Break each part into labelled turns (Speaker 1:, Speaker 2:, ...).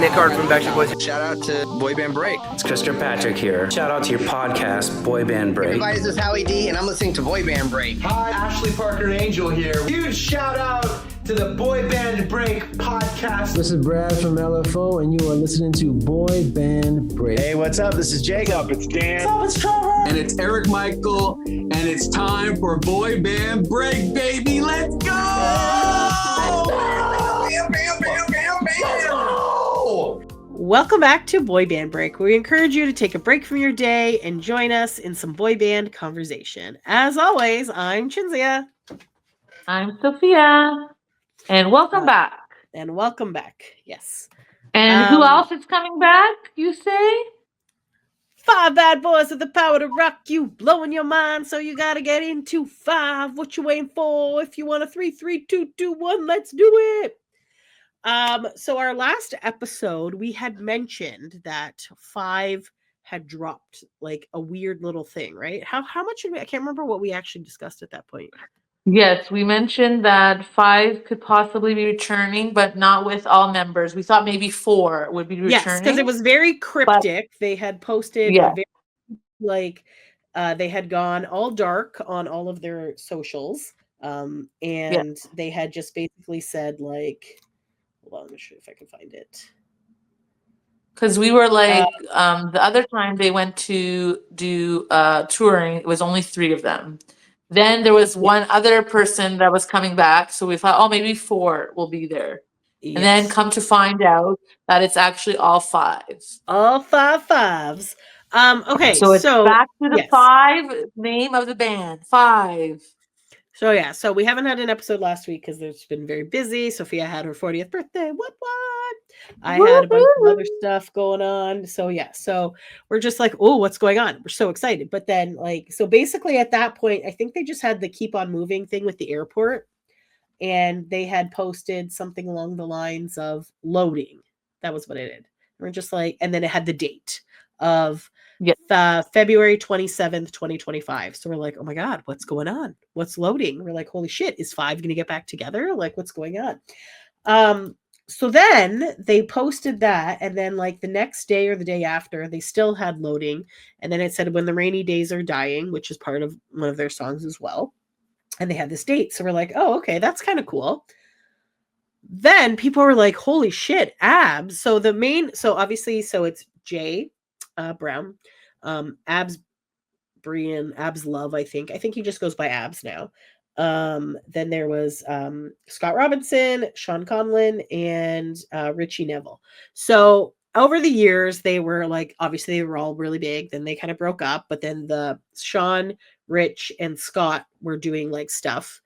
Speaker 1: Nick Hart from Backstreet Boys.
Speaker 2: Shout out to Boy Band Break.
Speaker 3: It's Christopher Patrick here. Shout out to your podcast, Boy Band Break.
Speaker 4: Everybody, this is Howie D, and I'm listening to Boy Band Break.
Speaker 5: Hi, Ashley Parker Angel here. Huge shout out to the Boy Band Break podcast.
Speaker 6: This is Brad from LFO, and you are listening to Boy Band Break.
Speaker 7: Hey, what's up? This is Jacob.
Speaker 8: What's up? It's Dan.
Speaker 9: What's up? It's Trevor.
Speaker 10: And it's Eric Michael, and it's time for Boy Band Break, baby. Let's go!
Speaker 9: Bam, bam, bam, bam, bam.
Speaker 11: Welcome back to Boy Band Break. We encourage you to take a break from your day and join us in some boy band conversation. As always, I'm Chinzia.
Speaker 12: I'm Sophia. And welcome back.
Speaker 11: And welcome back. Yes.
Speaker 12: And who else is coming back, you say?
Speaker 11: 5 bad boys with the power to rock you, blowing your mind, so you gotta get into 5. What you waiting for? If you want a 3, 3, 2, 2, 1, let's do it. So our last episode, we had mentioned that 5 had dropped like a weird little thing, right? How much did I can't remember what we actually discussed at that point.
Speaker 12: Yes, we mentioned that 5 could possibly be returning, but not with all members. We thought maybe 4 would be returning.
Speaker 11: Yes, because it was very cryptic. They had posted they had gone all dark on all of their socials. They had just basically said like, hold on, let me see if I can find it.
Speaker 12: Because we were like, the other time they went to do touring, it was only 3 of them. Then there was one other person that was coming back. So we thought, oh, maybe 4 will be there. Yes. And then come to find out that it's actually all 5s.
Speaker 11: All 5 5s. Okay.
Speaker 12: So it's back to the 5 name of the band. 5.
Speaker 11: So we haven't had an episode last week because it's been very busy. Sophia had her 40th birthday. What? I had a bunch of other stuff going on. So we're just like, oh, what's going on? We're so excited. But then so basically at that point, I think they just had the keep on moving thing with the airport. And they had posted something along the lines of loading. That was what it did. We're just like, and then it had the date of February 27th, 2025. So we're like, oh my God, what's going on? What's loading? We're like, holy shit, is 5 going to get back together? Like, what's going on? So then they posted that. And then like the next day or the day after, they still had loading. And then it said, when the rainy days are dying, which is part of one of their songs as well. And they had this date. So we're like, oh, okay, that's kind of cool. Then people were like, holy shit, abs. So obviously, it's Jay Brown, Abs Brian, Abs Love, I think he just goes by Abs now. Then there was Scott Robinson, Sean Conlon, and Richie Neville. So over the years, they were like, obviously they were all really big. Then they kind of broke up, but then the Sean, Rich, and Scott were doing like stuff.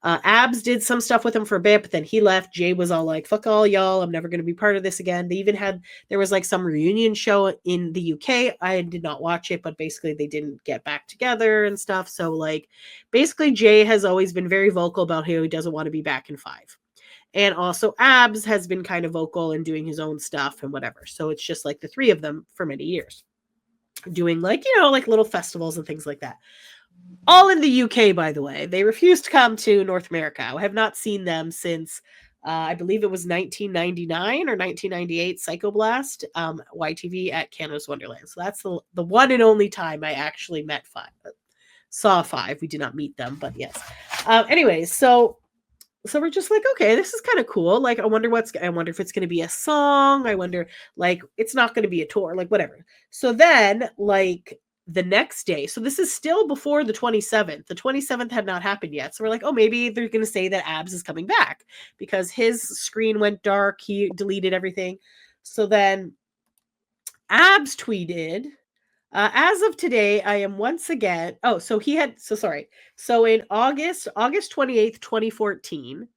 Speaker 11: Abs did some stuff with him for a bit, but then he left. Jay was all like, fuck all y'all, I'm never going to be part of this again. They even there was like some reunion show in the UK. I did not watch it, but basically they didn't get back together and stuff. So like basically Jay has always been very vocal about how he doesn't want to be back in 5. And also Abs has been kind of vocal and doing his own stuff and whatever. So it's just like the 3 of them for many years doing like, like little festivals and things like that. All in the UK, by the way. They refused to come to North America. I have not seen them since, I believe it was 1999 or 1998 Psychoblast, YTV at Canada's Wonderland. So that's the one and only time I actually saw 5. We did not meet them, but yes. Anyways, so we're just like, okay, this is kind of cool. Like, I wonder if it's going to be a song. I wonder, like, it's not going to be a tour, like whatever. So then, like, the next day, so this is still before the 27th. The 27th had not happened yet. So we're like, oh, maybe they're going to say that Abs is coming back because his screen went dark. He deleted everything. So then Abs tweeted, as of today, I am once again. So in August 28th, 2014,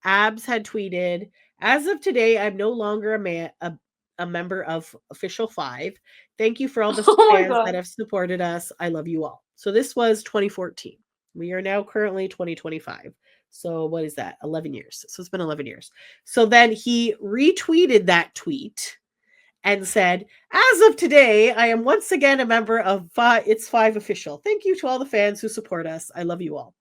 Speaker 11: Abs had tweeted, as of today, I'm no longer a member of Official 5. Thank you for all the fans that have supported us. I love you all. So this was 2014. We are now currently 2025. So what is that? 11 years. So it's been 11 years. So then he retweeted that tweet and said, as of today, I am once again a member of It's 5 Official. Thank you to all the fans who support us. I love you all.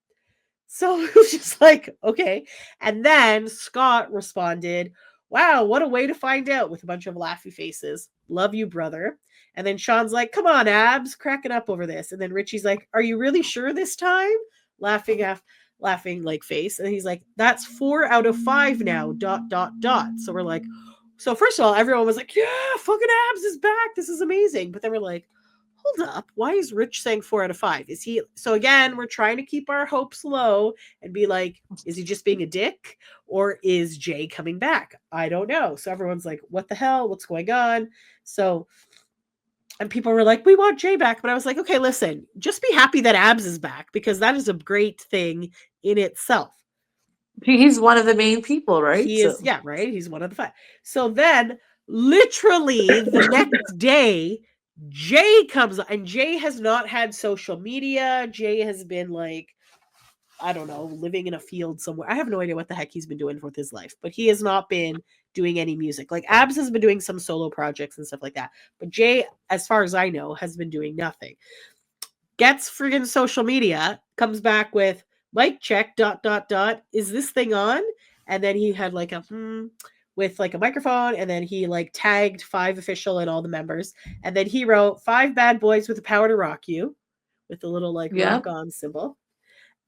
Speaker 11: So it was just like, okay. And then Scott responded, wow, what a way to find out, with a bunch of laughy faces. Love you, brother. And then Sean's like, come on, Abs, cracking up over this. And then Richie's like, are you really sure this time? Laughing like face. And he's like, that's 4 out of 5 now, ... So we're like, so first of all, everyone was like, yeah, fucking Abs is back. This is amazing. But then we're like, hold up. Why is Rich saying 4 out of 5? Is he? So again, we're trying to keep our hopes low and be like, is he just being a dick, or is Jay coming back? I don't know. So everyone's like, what the hell? What's going on? So, and people were like, we want Jay back. But I was like, okay, listen, just be happy that Abs is back, because that is a great thing in itself.
Speaker 12: He's one of the main people, right?
Speaker 11: He is, yeah, right. He's one of the 5. So then, literally the next day, Jay comes, and Jay has not had social media. Jay has been like, I don't know, living in a field somewhere. I have no idea what the heck he's been doing with his life, but he has not been doing any music. Like Abs has been doing some solo projects and stuff like that. But Jay, as far as I know, has been doing nothing. Gets friggin' social media, comes back with mic check ... Is this thing on? And then he had like a with like a microphone, and then he like tagged Five Official and all the members, and then he wrote 5 bad boys with the power to rock you, with the little like rock on symbol.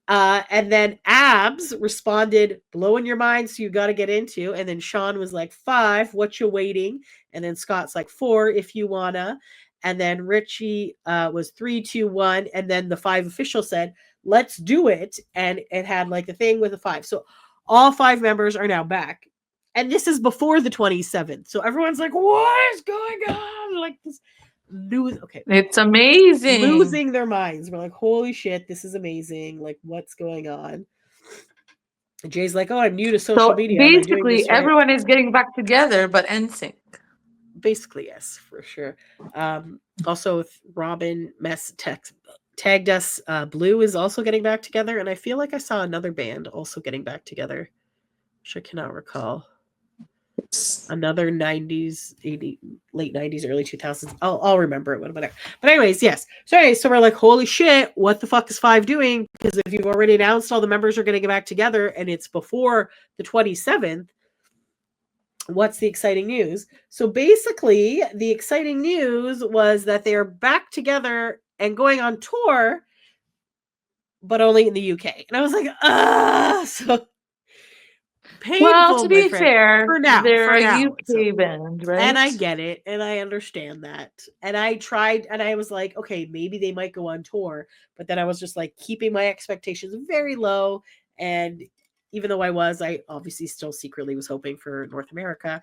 Speaker 11: And then Abs responded, blowing your mind, so you got to get into. And then Sean was like, 5, what you waiting? And then Scott's like, 4, if you wanna. And then Richie was 3, 2, 1. And then the 5 Official said, let's do it. And it had like a thing with a 5. So all 5 members are now back. And this is before the 27th. So everyone's like, what is going on? Like this news. Okay.
Speaker 12: It's amazing.
Speaker 11: Losing their minds. We're like, holy shit, this is amazing. Like, what's going on? And Jay's like, oh, I'm new to social media.
Speaker 12: Basically, everyone is getting back together, but NSYNC.
Speaker 11: Basically, yes, for sure. Also, Robin Mess tagged us. Blue is also getting back together, and I feel like I saw another band also getting back together, which I cannot recall. Another 90s, 80s, late 90s, early 2000s. I'll remember it when whatever. But anyways, yes. So we're like, holy shit, what the fuck is 5 doing? Because if you've already announced all the members are going to get back together and it's before the 27th, what's the exciting news? So basically, the exciting news was that they are back together and going on tour, but only in the UK. And I was like, so painful.
Speaker 12: Well, to be fair,
Speaker 11: for now,
Speaker 12: they're a UK band, right?
Speaker 11: And I get it, and I understand that. And I tried, and I was like, okay, maybe they might go on tour, but then I was just like keeping my expectations very low. And even though I obviously still secretly was hoping for North America.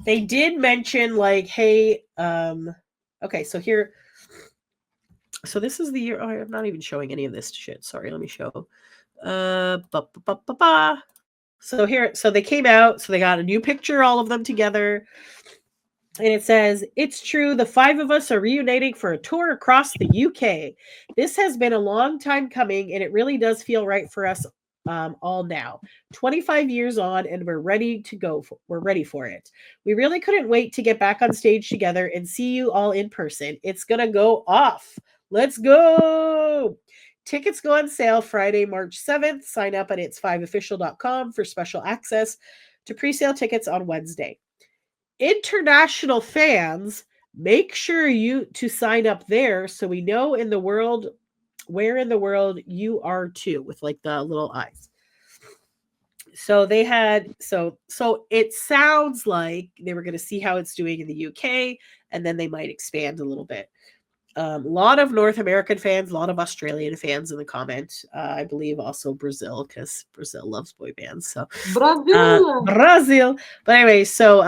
Speaker 11: They did mention like, hey, okay, so here, so this is the year. Oh, I'm not even showing any of this shit. Sorry, let me show. So here, so they came out, so they got a new picture, all of them together, and it says, it's true, the 5 of us are reuniting for a tour across the UK. This has been a long time coming, and it really does feel right for us all now. 25 years on, and we're ready to go. We're ready for it. We really couldn't wait to get back on stage together and see you all in person. It's gonna go off. Let's go. Tickets go on sale Friday, March 7th. Sign up at its5official.com for special access to pre-sale tickets on Wednesday. International fans, make sure to sign up there so we know where in the world you are too, with like the little eyes. So they had, so it sounds like they were going to see how it's doing in the UK, and then they might expand a little bit. A lot of North American fans, a lot of Australian fans in the comment. I believe also Brazil, because Brazil loves boy bands. So Brazil. But anyway, so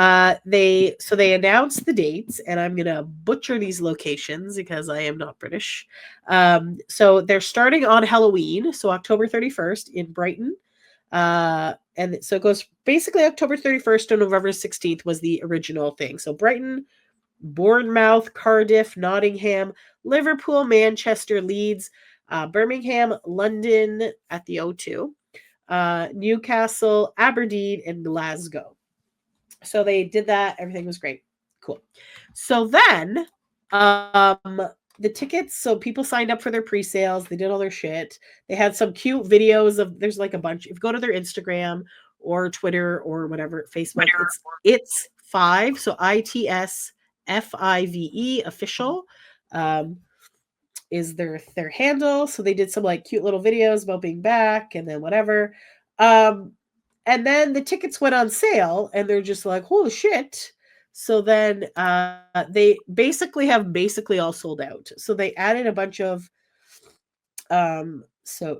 Speaker 11: they announced the dates, and I'm gonna butcher these locations because I am not British. So they're starting on Halloween, so October 31st in Brighton. And so it goes basically October 31st to November 16th was the original thing. So Brighton, Bournemouth, Cardiff, Nottingham, Liverpool, Manchester, Leeds, Birmingham, London at the O2, Newcastle, Aberdeen, and Glasgow. So they did that. Everything was great. Cool. So then the tickets, so people signed up for their pre-sales. They did all their shit. They had some cute videos of, there's like a bunch. If you go to their Instagram or Twitter or whatever, Facebook. It's Five. So ITSFIVE official. Is their handle. So they did some like cute little videos about being back and then whatever. And then the tickets went on sale and they're just like, holy shit. So then they basically all sold out. So they added a bunch of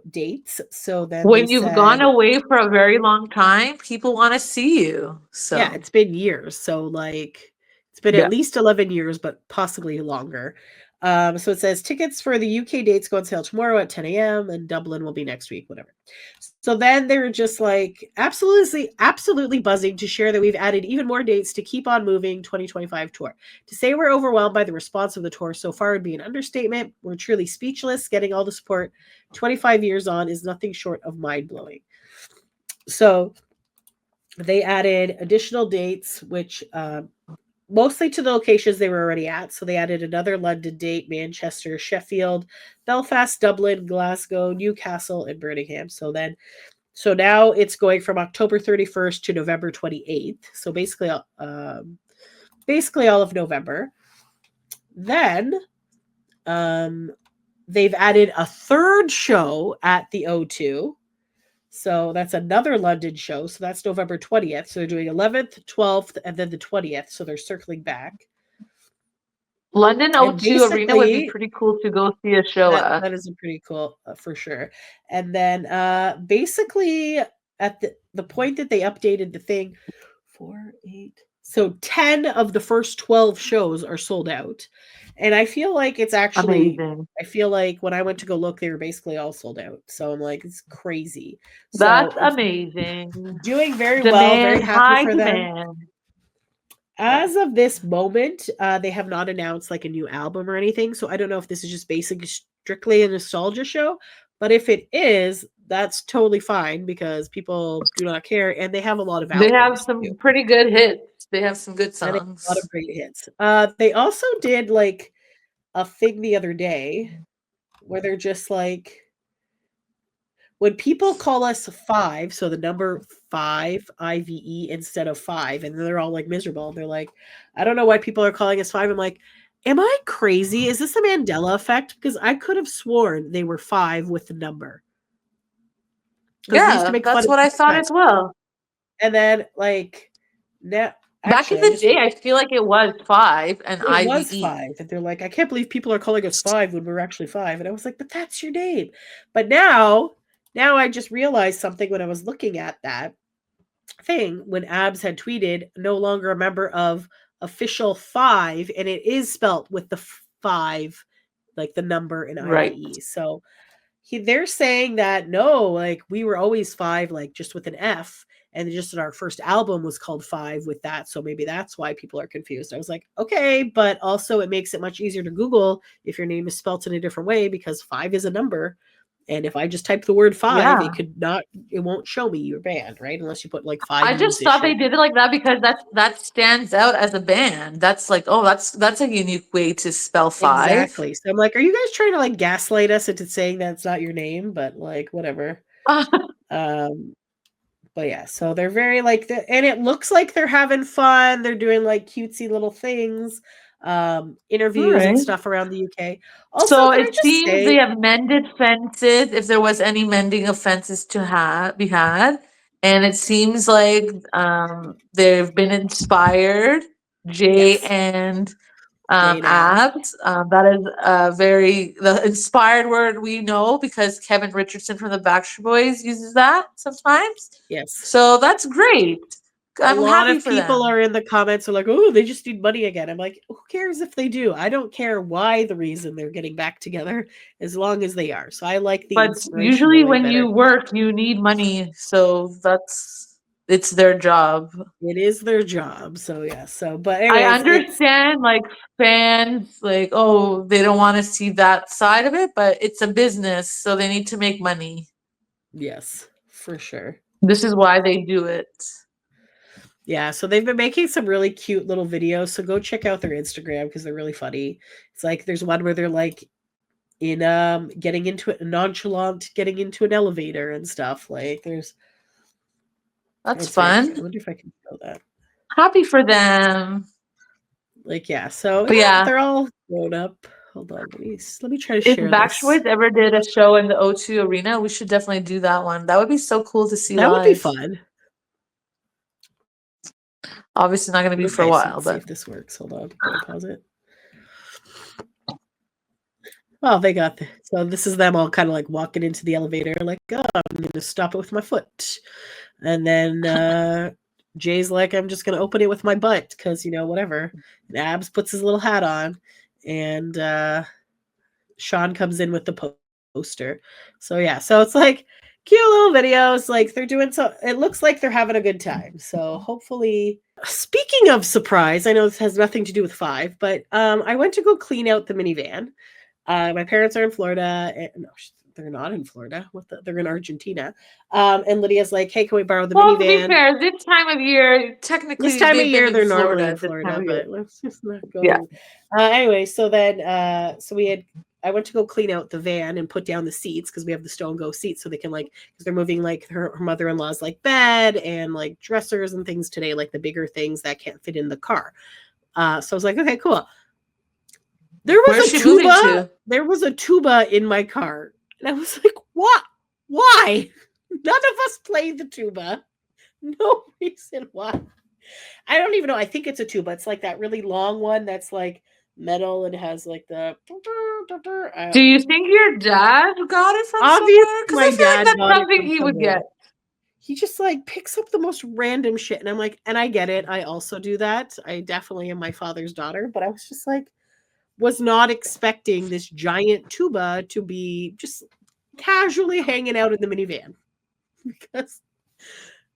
Speaker 11: dates. So then
Speaker 12: when you've gone away for a very long time, people want to see you. So
Speaker 11: yeah, it's been years. So like it's been at least 11 years, but possibly longer. So it says tickets for the UK dates go on sale tomorrow at 10 a.m. and Dublin will be next week, whatever. So then they're just like absolutely buzzing to share that we've added even more dates to keep on moving 2025 tour. To say we're overwhelmed by the response of the tour so far would be an understatement. We're truly speechless. Getting all the support 25 years on is nothing short of mind-blowing. So they added additional dates, which mostly to the locations they were already at. So they added another London date, Manchester, Sheffield, Belfast, Dublin, Glasgow, Newcastle, and Birmingham. So now it's going from October 31st to November 28th. So basically all of November. Then they've added a third show at the O2. So that's another London show. So that's November 20th. So they're doing 11th, 12th, and then the 20th. So they're circling back.
Speaker 12: London O2 Arena would be pretty cool to go see a show at.
Speaker 11: That is pretty cool for sure. And then basically at the point that they updated the thing, 4, 8. So 10 of the first 12 shows are sold out. And I feel like it's actually
Speaker 12: amazing.
Speaker 11: I feel like when I went to go look, they were basically all sold out. So I'm like, it's crazy.
Speaker 12: That's amazing.
Speaker 11: Doing very well. Very happy for them.
Speaker 12: Demand.
Speaker 11: As of this moment, they have not announced like a new album or anything. So I don't know if this is just basically strictly a nostalgia show. But if it is, that's totally fine because people do not care. And they have a lot of albums.
Speaker 12: They have some pretty good hits. They have some good songs.
Speaker 11: A lot of great hits. They also did like a thing the other day where they're just like, when people call us Five, so the number 5, IVE, instead of 5, and they're all like miserable. They're like, I don't know why people are calling us 5. I'm like, am I crazy? Is this a Mandela effect? Because I could have sworn they were 5 with the number.
Speaker 12: Yeah, that's what I thought as well.
Speaker 11: And then like now,
Speaker 12: back in the day, I feel like it was 5 and IVE.
Speaker 11: It was 5, and they're like, I can't believe people are calling us 5 when we're actually 5. And I was like, but that's your name. But now I just realized something when I was looking at that thing when Abs had tweeted, no longer a member of official 5, and it is spelt with the 5, like the number in IVE.
Speaker 12: Right.
Speaker 11: So they're saying that no, like we were always 5, like just with an F. And just our first album was called 5 with that. So maybe that's why people are confused. I was like, okay, but also it makes it much easier to Google if your name is spelt in a different way because 5 is a number. And if I just type the word 5, it won't show me your band, right? Unless you put like 5.
Speaker 12: I just thought they did it like that because that stands out as a band. That's like, oh, that's a unique way to spell 5.
Speaker 11: Exactly. So I'm like, are you guys trying to like gaslight us into saying that's not your name? But like, whatever. But yeah, so they're very like, and it looks like they're having fun. They're doing like cutesy little things, interviews and stuff around the UK. Also,
Speaker 12: so it seems they have mended fences if there was any mending of fences to be had. And it seems like they've been inspired, Jay and Abs. That is the inspired word we know because Kevin Richardson from the Backstreet Boys uses that sometimes.
Speaker 11: Yes.
Speaker 12: So that's great. I'm
Speaker 11: a lot
Speaker 12: happy
Speaker 11: of
Speaker 12: for
Speaker 11: people
Speaker 12: them.
Speaker 11: are in the comments are like, oh, they just need money again. I'm like, who cares if they do? I don't care why the reason they're getting back together as long as they are. So I like the
Speaker 12: But usually when you work, you need money. So it's their job.
Speaker 11: It is their job. So yeah. So but anyways,
Speaker 12: I understand like fans like, oh, they don't want to see that side of it, but it's a business, so they need to make money.
Speaker 11: Yes, for sure.
Speaker 12: This is why they do it.
Speaker 11: Yeah, so they've been making some really cute little videos. So go check out their Instagram because they're really funny. It's like there's one where they're like in getting into an elevator and stuff. Like there's
Speaker 12: That's
Speaker 11: It's very cute. I
Speaker 12: fun.
Speaker 11: wonder if I can show that.
Speaker 12: Happy for them.
Speaker 11: Like, yeah. So
Speaker 12: But
Speaker 11: yeah,
Speaker 12: yeah,
Speaker 11: they're all grown up. Hold on, let me try to
Speaker 12: if
Speaker 11: share
Speaker 12: Backstreet
Speaker 11: this.
Speaker 12: Boys ever did a show in the O2 Arena, we should definitely do that one. That would be so cool to see
Speaker 11: That would be
Speaker 12: live.
Speaker 11: fun.
Speaker 12: Obviously not going to be for a
Speaker 11: Okay, so
Speaker 12: while,
Speaker 11: let's see
Speaker 12: but
Speaker 11: if this works. Hold on, can I pause it? Well, they got this. So this is them all kind of like walking into the elevator, like, oh, I'm going to stop it with my foot. And then Jay's like, I'm just going to open it with my butt because, whatever. And Abs puts his little hat on. And Sean comes in with the poster. So, yeah. So it's like cute little videos. Like they're doing so. It looks like they're having a good time. So hopefully. Speaking of surprise, I know this has nothing to do with Five, but I went to go clean out the minivan. My parents are in Florida. No, they're not in Florida. They're in Argentina. And Lydia's like, hey, can we borrow the
Speaker 12: well, to be
Speaker 11: minivan?
Speaker 12: fair, this time of year, technically,
Speaker 11: This time of
Speaker 12: they've
Speaker 11: year,
Speaker 12: been
Speaker 11: they're
Speaker 12: in
Speaker 11: normally in
Speaker 12: this time
Speaker 11: Florida,
Speaker 12: of year.
Speaker 11: but let's just not go.
Speaker 12: Yeah.
Speaker 11: Anyway, so then, I went to go clean out the van and put down the seats because we have the Stow & Go seats, so they can because they're moving like her mother-in-law's like bed and like dressers and things today, like the bigger things that can't fit in the car. So I was like, okay, cool. There was
Speaker 12: Where's
Speaker 11: a
Speaker 12: she moving
Speaker 11: tuba.
Speaker 12: to?
Speaker 11: There was a tuba in my car, and I was like, "What? Why? None of us played the tuba. No reason why. I don't even know. I think it's a tuba. It's like that really long one that's like metal and has like the.
Speaker 12: Do you think your dad got it from
Speaker 11: Obviously,
Speaker 12: somewhere? Because
Speaker 11: my
Speaker 12: I feel like
Speaker 11: dad
Speaker 12: that's
Speaker 11: got it
Speaker 12: something
Speaker 11: from
Speaker 12: he would
Speaker 11: somewhere.
Speaker 12: get.
Speaker 11: He just like picks up the most random shit, and I'm like, and I get it. I also do that. I definitely am my father's daughter, but I was just like. Was not expecting this giant tuba to be just casually hanging out in the minivan because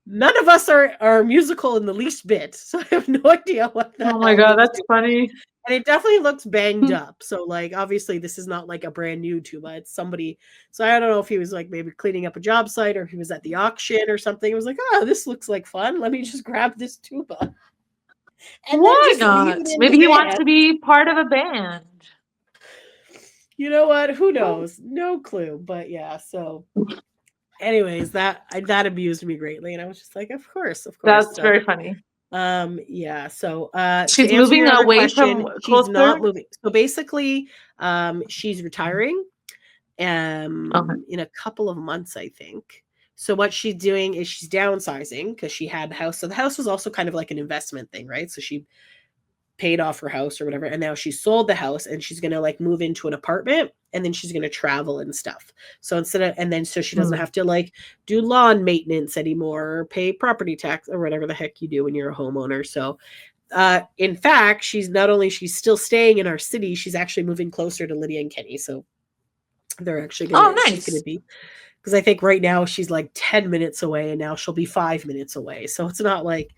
Speaker 11: none of us are musical in the least bit. So I have no idea what the
Speaker 12: Oh my
Speaker 11: hell.
Speaker 12: god, that's funny.
Speaker 11: And it definitely looks banged up. So like obviously this is not like a brand new tuba. It's somebody. So I don't know if he was like maybe cleaning up a job site or if he was at the auction or something. It was like, oh, this looks like fun. Let me just grab this tuba. And
Speaker 12: Why
Speaker 11: then just leave
Speaker 12: not?
Speaker 11: it in
Speaker 12: Maybe
Speaker 11: the
Speaker 12: he wants
Speaker 11: van.
Speaker 12: to be part of a band.
Speaker 11: You know what? Who knows? No clue. But yeah, so anyways, that amused me greatly. And I was just like, of course.
Speaker 12: That's
Speaker 11: So
Speaker 12: very funny.
Speaker 11: yeah. So
Speaker 12: She's
Speaker 11: to answer
Speaker 12: moving
Speaker 11: your other
Speaker 12: away
Speaker 11: question,
Speaker 12: from
Speaker 11: she's not
Speaker 12: closer.
Speaker 11: moving. So basically, she's retiring
Speaker 12: Okay.
Speaker 11: in a couple of months, I think. So what she's doing is she's downsizing because she had the house. So the house was also kind of like an investment thing, right? So she paid off her house or whatever, and now she sold the house and she's gonna like move into an apartment and then she's gonna travel and stuff. So so she doesn't have to like do lawn maintenance anymore or pay property tax or whatever the heck you do when you're a homeowner. So in fact, she's still staying in our city, she's actually moving closer to Lydia and Kenny. So they're actually gonna she's gonna be because I think right now she's like 10 minutes away and now she'll be 5 minutes away. So it's not like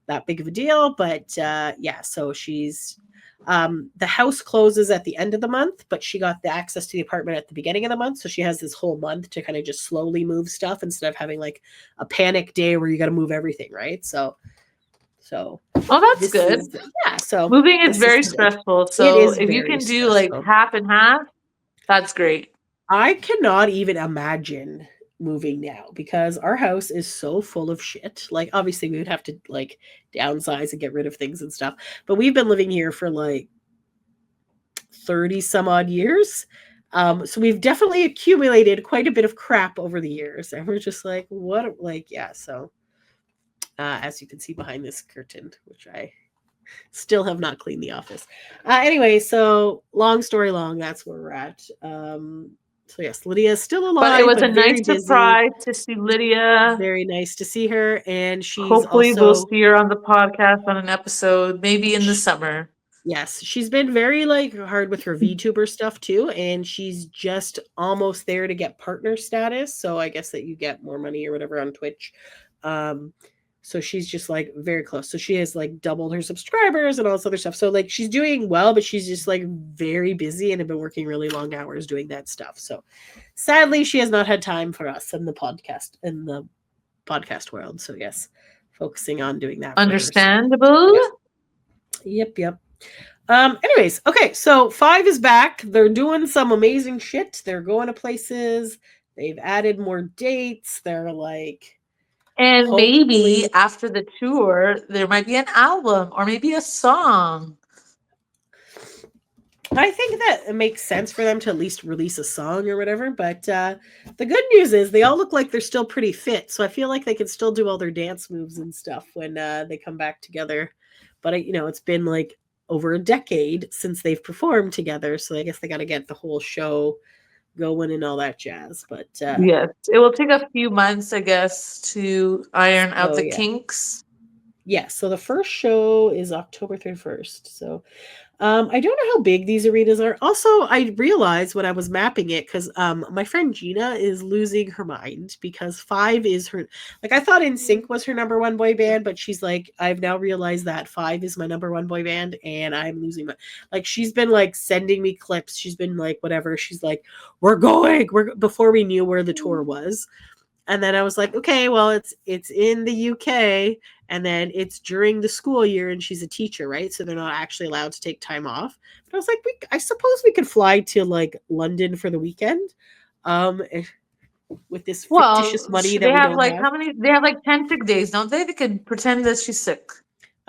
Speaker 11: that big of a deal, but yeah, so she's the house closes at the end of the month, but she got the access to the apartment at the beginning of the month, so she has this whole month to kind of just slowly move stuff instead of having like a panic day where you got to move everything, right? So
Speaker 12: oh, that's good.
Speaker 11: Yeah, so
Speaker 12: moving is very stressful, so if you can do like half and half, that's great.
Speaker 11: I cannot even imagine moving now because our house is so full of shit. Like obviously we would have to like downsize and get rid of things and stuff, but we've been living here for like 30 some odd years. So we've definitely accumulated quite a bit of crap over the years, and we're just like, what? Like, yeah. So as you can see behind this curtain, which I still have not cleaned the office. Anyway, so long story long, that's where we're at. So yes, Lydia is still alive.
Speaker 12: But it was a nice surprise to see Lydia.
Speaker 11: Very nice to see her, and she's
Speaker 12: hopefully we'll see her on the podcast on an episode, maybe in the summer.
Speaker 11: Yes, she's been very like hard with her VTuber stuff too, and she's just almost there to get partner status. So I guess that you get more money or whatever on Twitch. So she's just like very close. So she has like doubled her subscribers and all this other stuff. So like she's doing well, but she's just like very busy and have been working really long hours doing that stuff. So sadly, she has not had time for us in the podcast world. So yes, focusing on doing that.
Speaker 12: Understandable.
Speaker 11: Yep. Anyways, okay, so Five is back. They're doing some amazing shit. They're going to places. They've added more dates. They're like
Speaker 12: And maybe
Speaker 11: Hopefully,
Speaker 12: after the tour, there might be an album or maybe a song.
Speaker 11: I think that it makes sense for them to at least release a song or whatever. But the good news is they all look like they're still pretty fit, so I feel like they can still do all their dance moves and stuff when they come back together. But it's been like over a decade since they've performed together, so I guess they got to get the whole show going and all that jazz. But
Speaker 12: Yes, it will take a few months, I guess, to iron out the
Speaker 11: yeah.
Speaker 12: kinks.
Speaker 11: Yeah, so the first show is October 31st. So I don't know how big these arenas are. Also, I realized when I was mapping it, because my friend Gina is losing her mind because Five is her. Like, I thought NSYNC was her number one boy band, but she's like, I've now realized that Five is my number one boy band, and I'm losing my. Like, she's been like sending me clips. She's been like, whatever. She's like, we're going. Before we knew where the tour was. And then I was like, okay, well, it's in the UK, and then it's during the school year, and she's a teacher, right? So they're not actually allowed to take time off. But I was like, I suppose we could fly to like London for the weekend, with this fictitious money that
Speaker 12: they
Speaker 11: we
Speaker 12: have
Speaker 11: don't
Speaker 12: like
Speaker 11: have.
Speaker 12: how many? They have like 10 sick days, don't they? They could pretend that she's sick.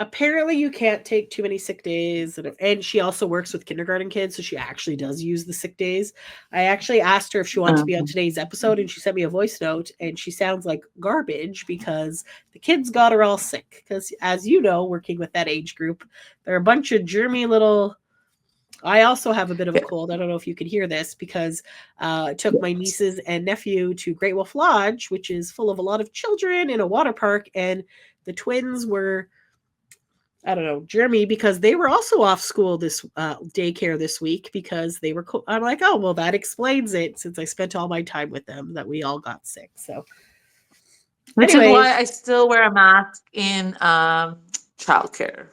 Speaker 11: Apparently, you can't take too many sick days, and she also works with kindergarten kids, so she actually does use the sick days. I actually asked her if she wanted to be on today's episode, and she sent me a voice note, and she sounds like garbage because the kids got her all sick. Because, as you know, working with that age group, they're a bunch of germy little. I also have a bit of a cold. I don't know if you could hear this because I took my nieces and nephew to Great Wolf Lodge, which is full of a lot of children in a water park, and the twins were. I don't know, Jeremy, because they were also off school this daycare this week because they were. I'm like, oh, well, that explains it since I spent all my time with them that we all got sick. So,
Speaker 12: which is why I still wear a mask in childcare.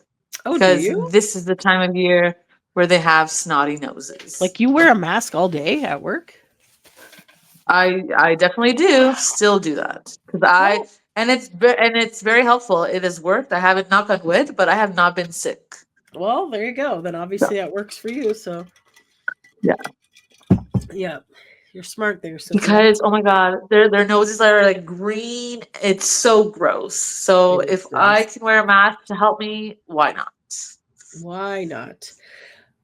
Speaker 11: Oh,
Speaker 12: because
Speaker 11: do you?
Speaker 12: This is the time of year where they have snotty noses.
Speaker 11: Like you wear a mask all day at work?
Speaker 12: I definitely do. Still do that because and it's very helpful. It has worked. I haven't, knock on wood, but I have not been sick.
Speaker 11: Well, there you go. Then obviously that works for you. So yeah, you're smart there. So
Speaker 12: because oh my god, their noses are like green. It's so gross. So if I can wear a mask to help me, why not?
Speaker 11: Why not?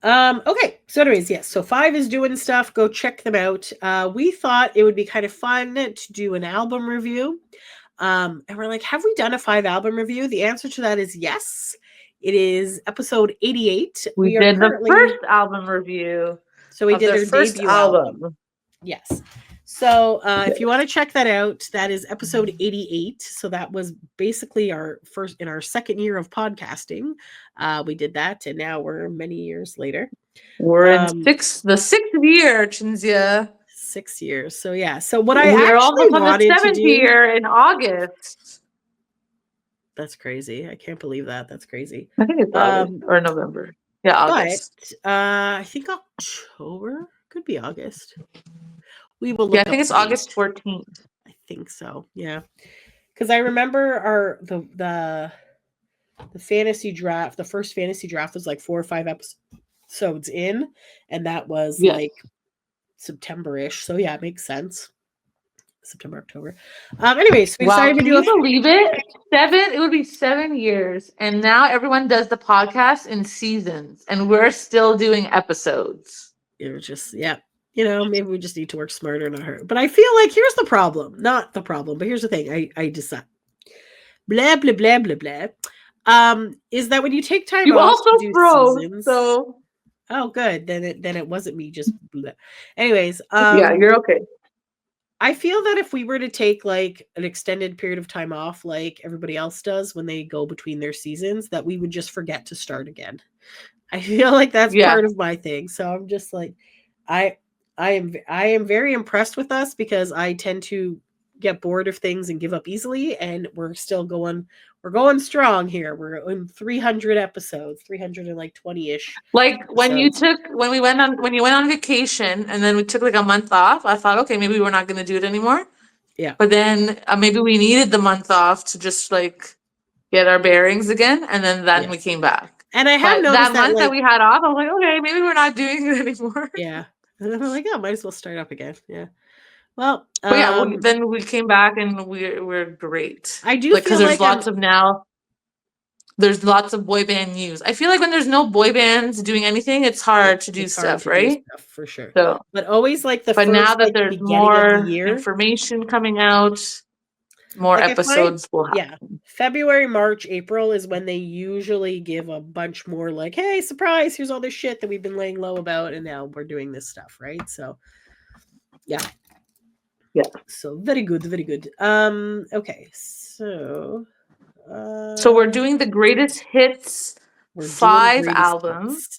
Speaker 11: Okay, so anyways, yes, so Five is doing stuff. Go check them out. We thought it would be kind of fun to do an album review. And we're like, have we done a Five album review? The answer to that is yes. It is episode 88.
Speaker 12: We did the first album review.
Speaker 11: So we did their
Speaker 12: first
Speaker 11: debut album. Yes. So if you want to check that out, that is episode 88. So that was basically our first in our second year of podcasting. We did that, and now we're many years later.
Speaker 12: We're in the sixth year, Chinzia.
Speaker 11: 6 years. So yeah. So what
Speaker 12: we're
Speaker 11: I actually
Speaker 12: almost on
Speaker 11: wanted
Speaker 12: the 7th
Speaker 11: to do
Speaker 12: year in August.
Speaker 11: That's crazy. I can't believe that. That's crazy.
Speaker 12: I think it's August or November. Yeah, August.
Speaker 11: But I think October could be August. We will look.
Speaker 12: Yeah, I think it's August 14th.
Speaker 11: I think so. Yeah, because I remember the fantasy draft. The first fantasy draft was like 4 or 5 episodes in, and that was like September-ish. So yeah, it makes sense. September, October. Anyways, we decided to do.
Speaker 12: Can you believe it? It would be 7 years, and now everyone does the podcast in seasons, and we're still doing episodes.
Speaker 11: It was just maybe we just need to work smarter, not harder. But I feel like here's the problem. Not the problem, but here's the thing. I decide. Blah blah blah blah blah. Is that when you take time
Speaker 12: you
Speaker 11: off
Speaker 12: also
Speaker 11: to do
Speaker 12: froze,
Speaker 11: seasons?
Speaker 12: So
Speaker 11: oh, good. Then it wasn't me. Just blah. Anyways,
Speaker 12: yeah, you're okay.
Speaker 11: I feel that if we were to take like an extended period of time off, like everybody else does when they go between their seasons, that we would just forget to start again. I feel like that's part of my thing. So I'm just like, I am very impressed with us because I tend to get bored of things and give up easily, and we're still going. We're going strong here. We're in 300 episodes, 320-ish.
Speaker 12: Like when you went on vacation and then we took like a month off, I thought, okay, maybe we're not going to do it anymore.
Speaker 11: Yeah.
Speaker 12: But then maybe we needed the month off to just like get our bearings again, and then we came back.
Speaker 11: And I have noticed
Speaker 12: that month that we had off, I was like, okay, maybe we're not doing it anymore.
Speaker 11: Yeah. And I'm like, oh, might as well start up again. Yeah. Well,
Speaker 12: But yeah, then we came back and we're great.
Speaker 11: I do
Speaker 12: Like, because
Speaker 11: feel
Speaker 12: there's
Speaker 11: like
Speaker 12: lots of now. There's lots of boy band news. I feel like when there's no boy bands doing anything, it's hard to do
Speaker 11: it's hard
Speaker 12: stuff,
Speaker 11: to do
Speaker 12: right?
Speaker 11: stuff for sure.
Speaker 12: So,
Speaker 11: But always like the
Speaker 12: but now
Speaker 11: first,
Speaker 12: that
Speaker 11: like
Speaker 12: there's
Speaker 11: beginning of the
Speaker 12: more
Speaker 11: year,
Speaker 12: information coming out, more
Speaker 11: like I find,
Speaker 12: episodes will happen.
Speaker 11: yeah, February, March, April is when they usually give a bunch more like, hey, surprise, here's all this shit that we've been laying low about, and now we're doing this stuff, right? So, yeah.
Speaker 12: Yeah.
Speaker 11: So very good, very good. Okay, so
Speaker 12: So we're doing the greatest hits
Speaker 11: we're doing
Speaker 12: 5
Speaker 11: greatest
Speaker 12: albums.
Speaker 11: hits.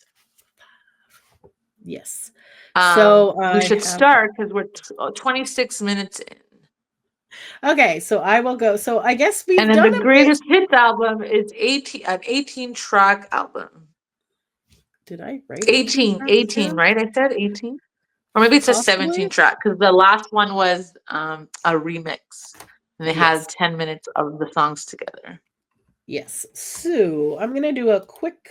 Speaker 11: Yes.
Speaker 12: We should start because we're 26 minutes in.
Speaker 11: Okay, so I will go. So I guess we've
Speaker 12: And then
Speaker 11: done
Speaker 12: the
Speaker 11: a bit.
Speaker 12: greatest hits album is an 18 track album.
Speaker 11: Did I write
Speaker 12: 18, right? I said 18. Or maybe it's a 17 track because the last one was a remix. And they had 10 minutes of the songs together.
Speaker 11: Yes. So I'm going to do a quick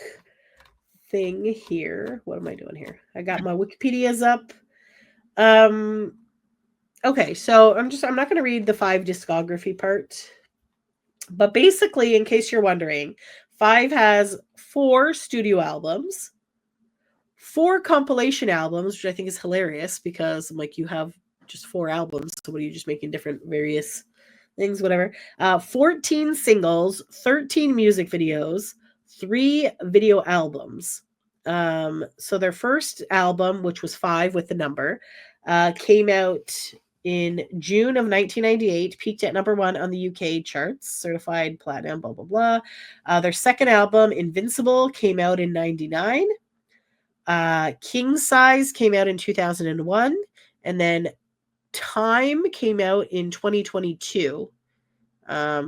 Speaker 11: thing here. What am I doing here? I got my Wikipedia's up. Okay, so I'm not going to read the 5 discography part. But basically, in case you're wondering, 5 has 4 studio albums, 4 compilation albums, which I think is hilarious because I'm like, you have just 4 albums. So what are you just making different various things, whatever. 14 singles, 13 music videos, 3 video albums. So their first album, which was 5 with the number, came out in June of 1998, peaked at number 1 on the UK charts, certified platinum, blah, blah, blah. Their second album, Invincible, came out in 99. King Size came out in 2001. And then Time came out in 2022. But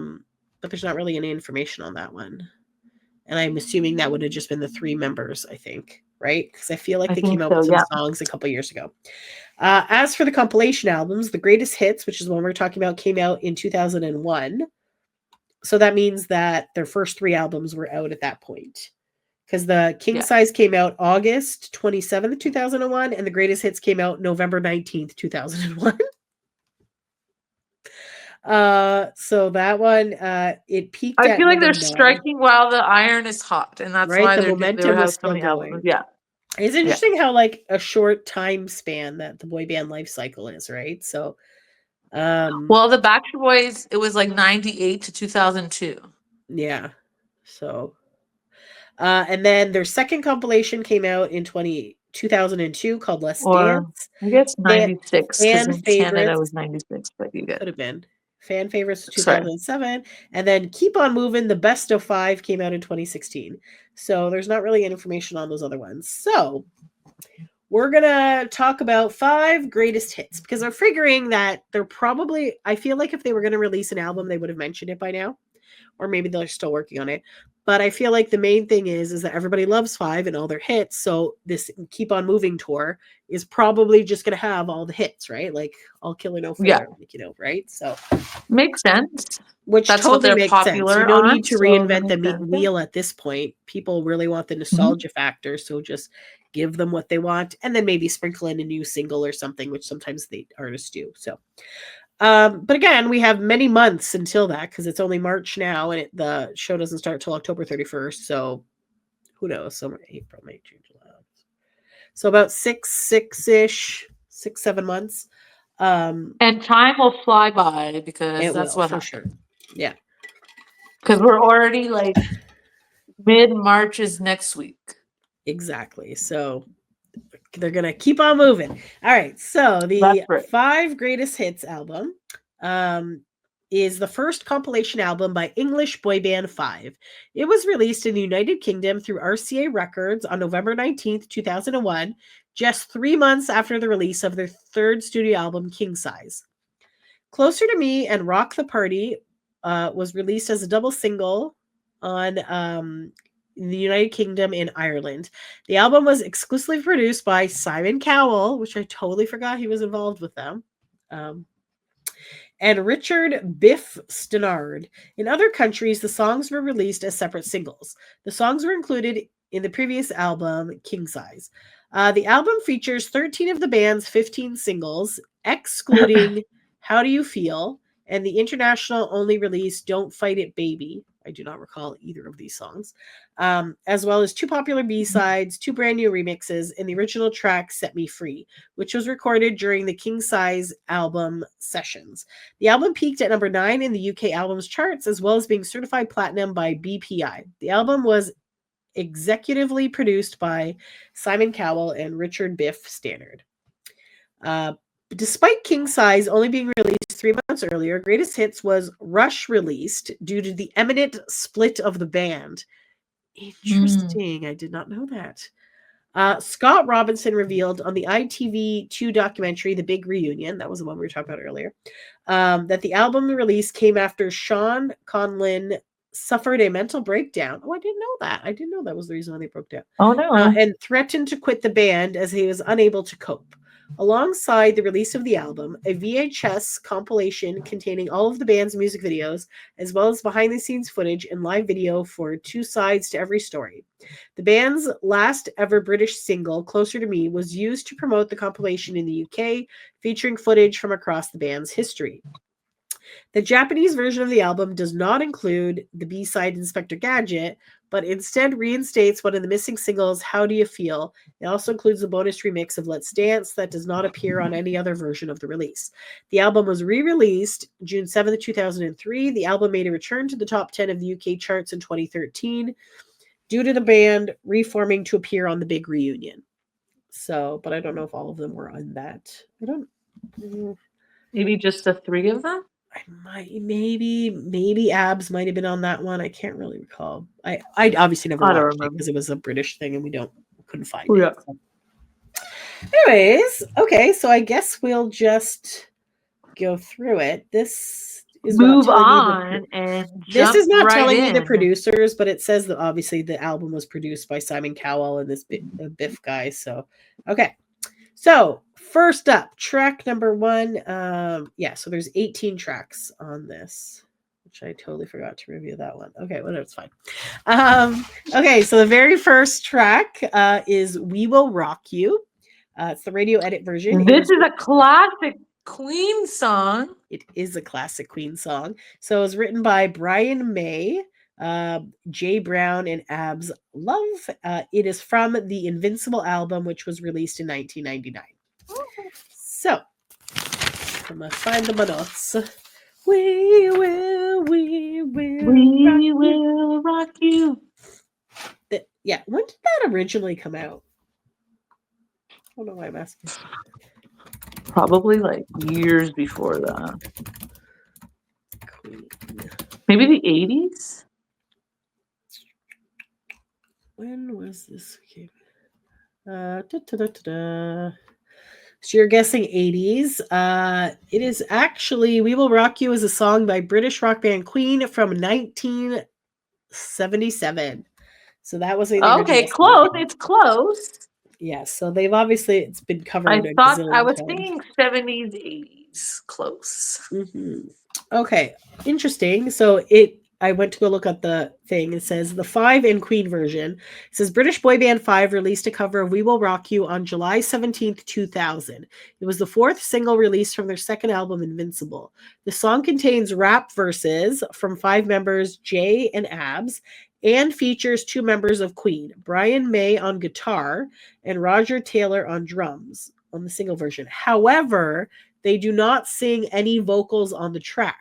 Speaker 11: there's not really any information on that one. And I'm assuming that would have just been the 3 members, I think, right? Because I feel like they came out with some songs a couple years ago. As for the compilation albums, the greatest hits, which is the one we're talking about, came out in 2001. So that means that their first 3 albums were out at that point. Because the King Size came out August 27th, 2001, and the greatest hits came out November 19th, 2001. So that one, it peaked
Speaker 12: I
Speaker 11: at
Speaker 12: feel like they're
Speaker 11: number 9.
Speaker 12: striking while the iron is hot, and that's why
Speaker 11: The
Speaker 12: they
Speaker 11: momentum
Speaker 12: have
Speaker 11: was
Speaker 12: so
Speaker 11: still
Speaker 12: many
Speaker 11: going.
Speaker 12: albums. Yeah.
Speaker 11: It's interesting how like a short time span that the boy band life cycle is, right? So
Speaker 12: well, the Backstreet Boys, it was like 98 to 2002.
Speaker 11: Yeah. So and then their second compilation came out in 2002 called Let's Dance.
Speaker 12: I guess 96 because
Speaker 11: Fan
Speaker 12: in
Speaker 11: favorites
Speaker 12: Canada it was 96, but you get
Speaker 11: could have been. Fan favorites 2007. And then Keep On Moving, the best of 5 came out in 2016. So there's not really information on those other ones. So we're going to talk about 5 greatest hits because we're figuring that they're probably, I feel like if they were going to release an album, they would have mentioned it by now. Or maybe they're still working on it. But I feel like the main thing is that everybody loves 5 and all their hits. So this Keep On Moving tour is probably just going to have all the hits, right? Like All Killer No Filler, right? So
Speaker 12: makes sense.
Speaker 11: Which
Speaker 12: that's
Speaker 11: totally
Speaker 12: what they're
Speaker 11: makes
Speaker 12: popular
Speaker 11: sense. You don't
Speaker 12: on,
Speaker 11: need to reinvent the wheel at this point. People really want the nostalgia factor, so just give them what they want, and then maybe sprinkle in a new single or something, which sometimes the artists do. So. But again, we have many months until that because it's only March now and the show doesn't start till October 31st. So who knows? Summer, April, May, June, July. So about 7 months.
Speaker 12: And time will fly by because that's what happens.
Speaker 11: Sure. Yeah.
Speaker 12: Because we're already like mid-March is next week.
Speaker 11: Exactly. So they're going to keep on moving. All right. So the 5 greatest hits album is the first compilation album by English boy band 5. It was released in the United Kingdom through RCA Records on November 19th, 2001, just 3 months after the release of their 3rd studio album, King Size. Closer to Me and Rock the Party was released as a double single on in the United Kingdom and Ireland. The album was exclusively produced by Simon Cowell, which I totally forgot he was involved with them, and Richard Biff Stannard. In other countries, the songs were released as separate singles. The songs were included in the previous album, King Size. The album features 13 of the band's 15 singles, excluding How Do You Feel and the international only release Don't Fight It Baby. I do not recall either of these songs. As well as 2 popular B-sides, 2 brand new remixes, and the original track Set Me Free, which was recorded during the King Size album sessions. The album peaked at number 9 in the UK albums charts, as well as being certified platinum by BPI. The album was executively produced by Simon Cowell and Richard Biff Stannard. Despite King Size only being released 3 months earlier, Greatest Hits was rush released due to the imminent split of the band. Interesting. I did not know that. Scott Robinson revealed on the ITV2 documentary, The Big Reunion, that was the one we were talking about earlier, that the album release came after Sean Conlon suffered a mental breakdown. Oh, I didn't know that. I didn't know that was the reason why they broke down.
Speaker 12: Oh, no.
Speaker 11: And threatened to quit the band as he was unable to cope. Alongside the release of the album, a VHS compilation containing all of the band's music videos, as well as behind-the-scenes footage and live video for 2 sides to every story. The band's last ever British single, Closer to Me, was used to promote the compilation in the UK, featuring footage from across the band's history. The Japanese version of the album does not include the B-side Inspector Gadget, but instead reinstates one of the missing singles, How Do You Feel? It also includes a bonus remix of Let's Dance that does not appear on any other version of the release. The album was re-released June 7th, 2003. The album made a return to the top 10 of the UK charts in 2013 due to the band reforming to appear on The Big Reunion. So, but I don't know if all of them were on that. I don't...
Speaker 12: Maybe just the 3 of them?
Speaker 11: Maybe Abs might have been on that one. I can't really recall. I obviously never watched it because it was a British thing and we couldn't find it. So. Anyways, okay, so I guess we'll just go through it. This is
Speaker 12: move on and
Speaker 11: this is not
Speaker 12: right
Speaker 11: telling
Speaker 12: in.
Speaker 11: me the producers, but it says that obviously the album was produced by Simon Cowell and this Biff guy. So okay. So first up, track number 1. So there's 18 tracks on this, which I totally forgot to review that one. Okay, whatever, it's fine. Okay, so the very first track is We Will Rock You. It's the radio edit version.
Speaker 12: This is a classic Queen song.
Speaker 11: It is a classic Queen song. So it was written by Brian May, Jay Brown, and Abs Love. It is from the Invincible album, which was released in 1999. So I'm gonna find the notes. We will
Speaker 12: rock you.
Speaker 11: Yeah, when did that originally come out? I don't know why I'm asking.
Speaker 12: Probably like years before that.
Speaker 11: Queen.
Speaker 12: Maybe the 80s?
Speaker 11: When was this game? So you're guessing 80s. It is actually We Will Rock You is a song by British rock band Queen from 1977. So that was
Speaker 12: okay, close. It's close.
Speaker 11: Yeah, so they've obviously it's been covered.
Speaker 12: I was
Speaker 11: times.
Speaker 12: thinking 70s, 80s. Close.
Speaker 11: Mm-hmm. Okay, interesting. So I went to go look at the thing. It says the Five and Queen version. It says British boy band Five released a cover of We Will Rock You on July 17th, 2000. It was the 4th single released from their second album, Invincible. The song contains rap verses from 5 members, Jay and Abs, and features 2 members of Queen, Brian May on guitar and Roger Taylor on drums on the single version. However, they do not sing any vocals on the track.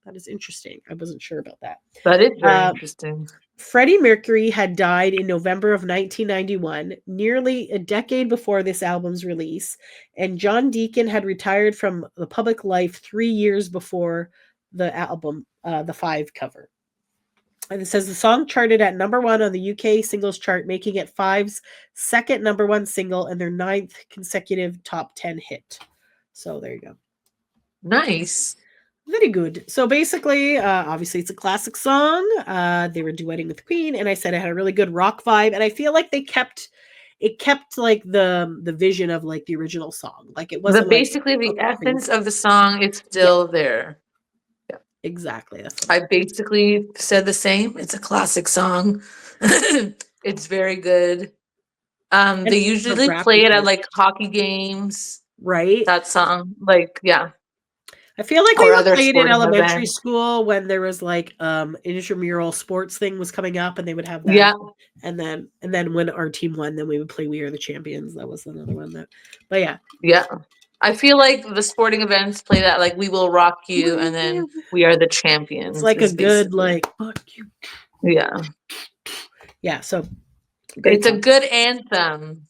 Speaker 11: That is interesting. I wasn't sure about that.
Speaker 12: That is very interesting.
Speaker 11: Freddie Mercury had died in November of 1991, nearly a decade before this album's release, and John Deacon had retired from the public life 3 years before the album, the Five cover. And it says the song charted at number 1 on the UK singles chart, making it Five's second number 1 single and their 9th consecutive top 10 hit. So there you go.
Speaker 12: Nice.
Speaker 11: Very good. So basically, obviously it's a classic song. They were duetting with Queen, and I said it had a really good rock vibe, and I feel like it kept like the vision of like the original song. Like it wasn't
Speaker 12: basically the essence of the song is still there.
Speaker 11: Yeah. Exactly. That's
Speaker 12: I basically said the same. It's a classic song. It's very good. They usually play it at like hockey games.
Speaker 11: right?
Speaker 12: that song. Like, yeah.
Speaker 11: I feel like
Speaker 12: Or
Speaker 11: we would
Speaker 12: other
Speaker 11: play it in
Speaker 12: sporting
Speaker 11: elementary
Speaker 12: events.
Speaker 11: school when there was like intramural sports thing was coming up, and they would have that.
Speaker 12: Yeah.
Speaker 11: And then when our team won, then we would play "We Are the Champions." That was another one that. But yeah,
Speaker 12: Yeah. I feel like the sporting events play that, like "We Will Rock You" and then "We Are the
Speaker 11: it's
Speaker 12: Champions"
Speaker 11: like a
Speaker 12: is
Speaker 11: good
Speaker 12: basically.
Speaker 11: like fuck you.
Speaker 12: Yeah.
Speaker 11: Yeah, so great
Speaker 12: It's a
Speaker 11: song.
Speaker 12: good anthem.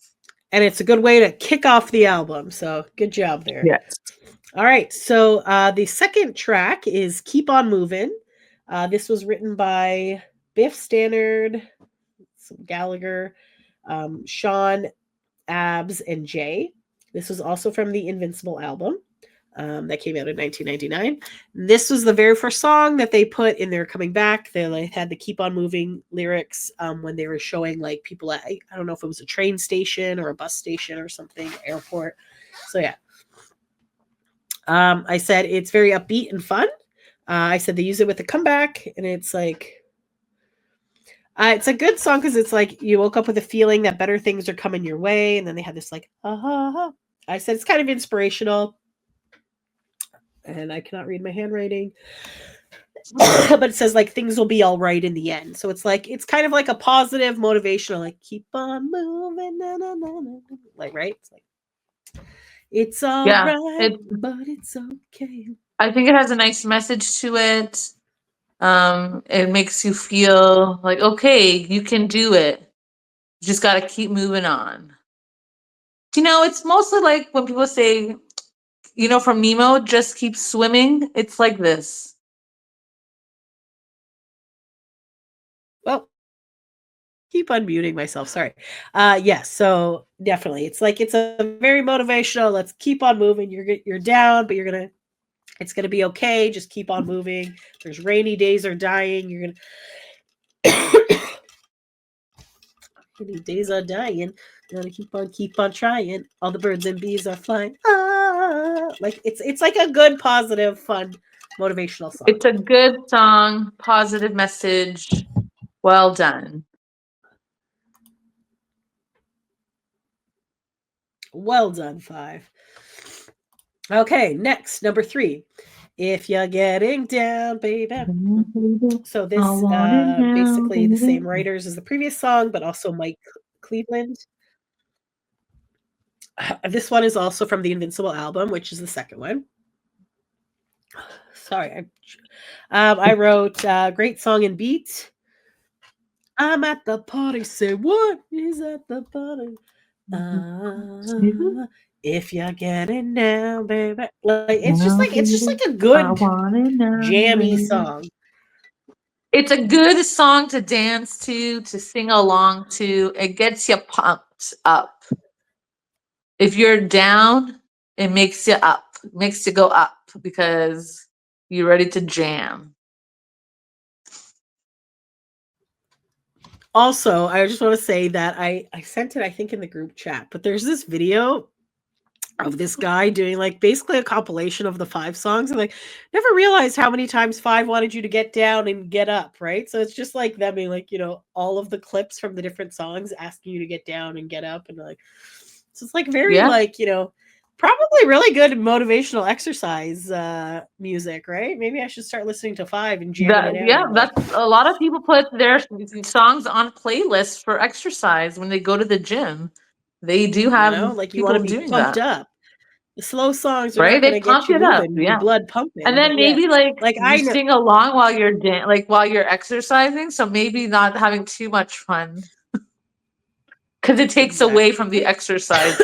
Speaker 11: And it's a good way to kick off the album. So good job there.
Speaker 12: Yes.
Speaker 11: All right. So the second track is "Keep on Moving." This was written by Biff Stannard, some Gallagher, Sean, Abs, and Jay. This was also from the Invincible album that came out in 1999. This was the very first song that they put in their coming back. They like, had the "Keep on Moving" lyrics when they were showing like people at, I don't know if it was a train station or a bus station or something, airport. So yeah. I said it's very upbeat and fun. I said they use it with the comeback, and it's like it's a good song because it's like you woke up with a feeling that better things are coming your way, and then they had this like I said it's kind of inspirational, and I cannot read my handwriting, but it says like things will be all right in the end. So it's like it's kind of like a positive, motivational, like keep on moving, na, na, na, na. Like right. It's like it's all
Speaker 12: Yeah.
Speaker 11: right, but it's okay.
Speaker 12: I think it has a nice message to it. It makes you feel like, okay, you can do it. You just got to keep moving on. It's mostly like when people say, from Nemo, just keep swimming. It's like this.
Speaker 11: Well, keep unmuting myself. Sorry. Yes. So definitely, it's like it's a very motivational. Let's keep on moving. You're down, but it's gonna be okay. Just keep on moving. There's rainy days are dying. You're gonna rainy days are dying. You gotta keep on trying. All the birds and bees are flying. Like it's like a good, positive, fun, motivational song.
Speaker 12: It's a good song, positive message. Well done.
Speaker 11: Well done, 5. Okay, next, number 3. If you're getting down, baby. So this basically the same writers as the previous song, but also Mike Cleveland. This one is also from the Invincible album, which is the second one. Sorry, I wrote great song and beat. I'm at the party. Say what is at the party? If you're getting down, baby. Like it's just like a good jammy song.
Speaker 12: It's a good song to dance to sing along to. It gets you pumped up. If you're down, it makes you up. It makes you go up because you're ready to jam.
Speaker 11: Also, I just want to say that I sent it, I think, in the group chat, but there's this video of this guy doing like basically a compilation of the 5 songs, and like never realized how many times 5 wanted you to get down and get up, right? So it's just like them being like, all of the clips from the different songs asking you to get down and get up, and like so it's like very like, probably really good motivational exercise music, right? Maybe I should start listening to 5 and jamming it out.
Speaker 12: That's a lot of people put their songs on playlists for exercise when they go to the gym. They do have
Speaker 11: like you
Speaker 12: people
Speaker 11: want to be
Speaker 12: doing
Speaker 11: pumped
Speaker 12: that.
Speaker 11: up. The slow songs are
Speaker 12: Right?
Speaker 11: not
Speaker 12: They
Speaker 11: going to get
Speaker 12: pump
Speaker 11: you
Speaker 12: it up,
Speaker 11: moving, your
Speaker 12: yeah.
Speaker 11: blood pumping.
Speaker 12: And then maybe
Speaker 11: like
Speaker 12: you sing along while you're while you're exercising, so maybe not having too much fun. Because it takes away from the exercise.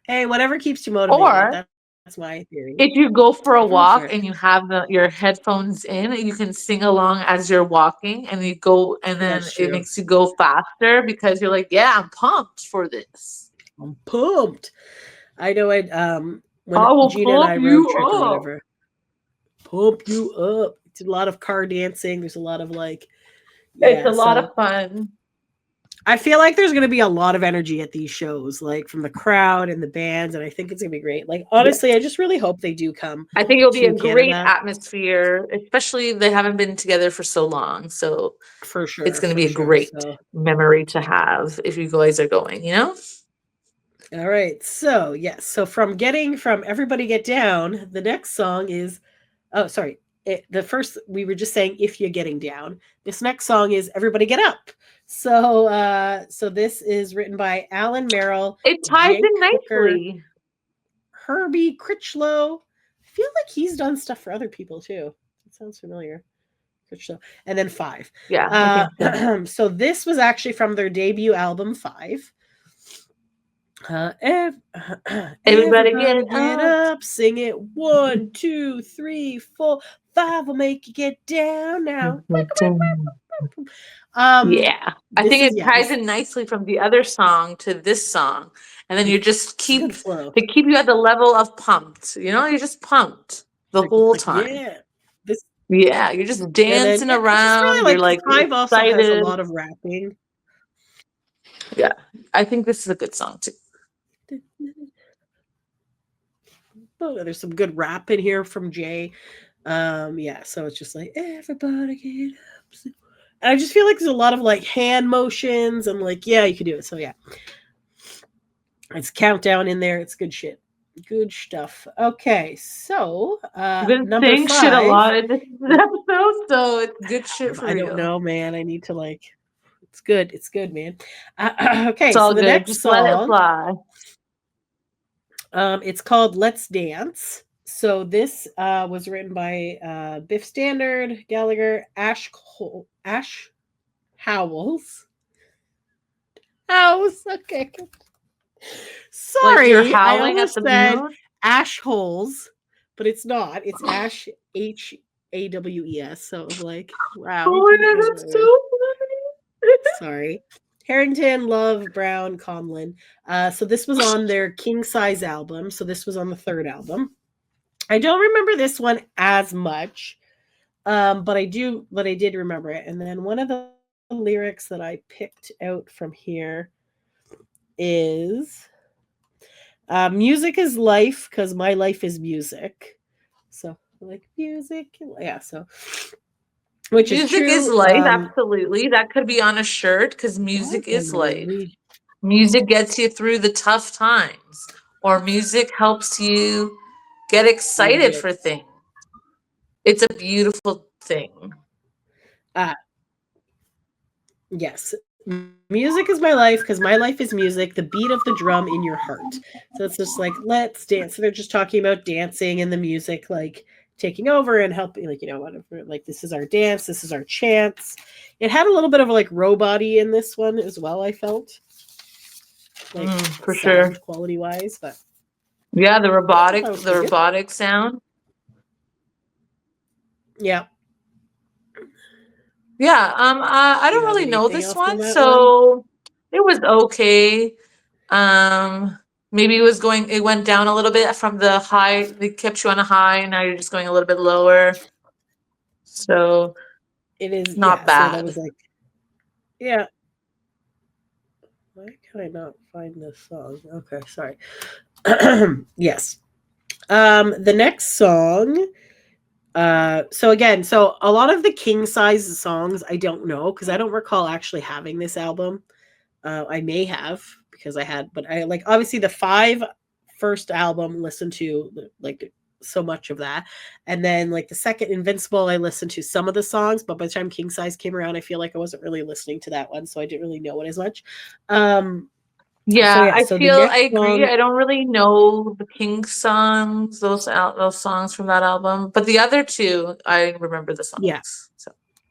Speaker 11: Hey, whatever keeps you motivated.
Speaker 12: Or
Speaker 11: that's my theory.
Speaker 12: if you go for a walk and you have your headphones in, you can sing along as you're walking, and you go, and then it makes you go faster because you're like, yeah, I'm pumped for this.
Speaker 11: I'm pumped. I know it. When
Speaker 12: I will
Speaker 11: Gina and I
Speaker 12: pump
Speaker 11: road
Speaker 12: you
Speaker 11: trip or
Speaker 12: up.
Speaker 11: whatever, pump you up. It's a lot of car dancing. There's a lot of like,
Speaker 12: it's a lot of fun.
Speaker 11: I feel like there's going to be a lot of energy at these shows, like from the crowd and the bands, and I think it's going to be great. Like, honestly, I just really hope they do come.
Speaker 12: I think it'll be a
Speaker 11: Canada.
Speaker 12: great atmosphere, especially they haven't been together for so long. So
Speaker 11: for sure,
Speaker 12: it's going to be a great memory to have if you guys are going,
Speaker 11: All right. So, yes. So from Everybody Get Down, the next song is oh, sorry. The first we were just saying if you're getting down. This next song is Everybody Get Up. So this is written by Alan Merrill,
Speaker 12: It ties
Speaker 11: Jake
Speaker 12: in
Speaker 11: Hooker,
Speaker 12: nicely.
Speaker 11: Herbie Critchlow. I feel like he's done stuff for other people too. It sounds familiar. Critchlow. And then Five.
Speaker 12: Yeah, I think so.
Speaker 11: So this was actually from their debut album, Five.
Speaker 12: Everybody
Speaker 11: Everybody
Speaker 12: get
Speaker 11: get
Speaker 12: up.
Speaker 11: up, sing it. 1, 2, 3, 4, 5 will make you get down now.
Speaker 12: Yeah. I
Speaker 11: This
Speaker 12: think
Speaker 11: is
Speaker 12: it ties
Speaker 11: this
Speaker 12: in nicely from the other song to this song. And then you just
Speaker 11: it's a good
Speaker 12: keep
Speaker 11: flow.
Speaker 12: they keep you at the level of pumped. You know, you're just pumped the
Speaker 11: It's
Speaker 12: whole
Speaker 11: like
Speaker 12: time.
Speaker 11: yeah, this
Speaker 12: Yeah, you're just
Speaker 11: and then
Speaker 12: dancing
Speaker 11: yeah, I just really
Speaker 12: around. You're
Speaker 11: like
Speaker 12: like
Speaker 11: Five. Also has a
Speaker 12: excited.
Speaker 11: lot of rapping.
Speaker 12: Yeah, I think this is a good song too.
Speaker 11: Oh, there's some good rap in here from Jay. Yeah, so it's just like everybody get up. And I just feel like there's a lot of like hand motions and like yeah, you can do it. So yeah, it's countdown in there. It's good shit. Good stuff. Okay, so
Speaker 12: You've been
Speaker 11: number
Speaker 12: saying shit a
Speaker 11: 5.
Speaker 12: lot in this episode, so it's good shit for
Speaker 11: I don't
Speaker 12: real.
Speaker 11: know, man. I need to like. It's good. It's good, man.
Speaker 12: It's
Speaker 11: Okay, so
Speaker 12: all
Speaker 11: the
Speaker 12: good.
Speaker 11: next
Speaker 12: Just let it
Speaker 11: song,
Speaker 12: fly.
Speaker 11: it's called "Let's Dance." So this was written by Biff Standard, Gallagher, Ash Howells. House. Okay.
Speaker 12: Like you're
Speaker 11: Sorry, I
Speaker 12: howling at
Speaker 11: almost
Speaker 12: the
Speaker 11: said
Speaker 12: moon.
Speaker 11: Ash Holes, but it's not. It's Ash Hawes. So it was like, wow,
Speaker 12: Oh my god, that's so funny.
Speaker 11: sorry. Harrington, Love, Brown, Conlon. So this was on their King Size album. So this was on the third album. I don't remember this one as much, but I did remember it. And then one of the lyrics that I picked out from here is music is life because my life is music. So like music, yeah. So which is
Speaker 12: Music is
Speaker 11: true.
Speaker 12: life, absolutely. That could be on a shirt because
Speaker 11: What
Speaker 12: music is
Speaker 11: am I
Speaker 12: life.
Speaker 11: reading?
Speaker 12: Music gets you through the tough times, or music helps you get excited
Speaker 11: Music.
Speaker 12: for things. It's a beautiful thing.
Speaker 11: Yes. Music is my life because my life is music, the beat of the drum in your heart. So it's just like, let's dance. So they're just talking about dancing and the music, like taking over and helping, like, whatever. Like, this is our dance, this is our chance. It had a little bit of like robot-y in this one as well, I felt. Like,
Speaker 12: For
Speaker 11: sound
Speaker 12: sure.
Speaker 11: quality wise, but
Speaker 12: Yeah, the
Speaker 11: that was pretty good.
Speaker 12: robotic sound.
Speaker 11: Yeah.
Speaker 12: Yeah, I
Speaker 11: Do you
Speaker 12: don't
Speaker 11: have
Speaker 12: really know
Speaker 11: anything
Speaker 12: this
Speaker 11: else on
Speaker 12: one,
Speaker 11: that one?
Speaker 12: so it was okay. Maybe it went down a little bit from the high. They kept you on a high, and now you're just going a little bit lower. So
Speaker 11: It is,
Speaker 12: not
Speaker 11: yeah. So that was
Speaker 12: bad.
Speaker 11: like, yeah. Why can I not find this song? Okay, sorry. Yes. The next song. So a lot of the king size songs I don't know because I don't recall actually having this album. I may have because I had, but I like obviously the Five first album listened to like so much of that, and then like the second Invincible I listened to some of the songs, but by the time King Size came around, I feel like I wasn't really listening to that one, so I didn't really know it as much.
Speaker 12: Yeah,
Speaker 11: So the
Speaker 12: I
Speaker 11: next
Speaker 12: agree.
Speaker 11: song,
Speaker 12: I don't really know the Pink songs, those songs from that album, but the other two, I remember the
Speaker 11: yeah.
Speaker 12: songs.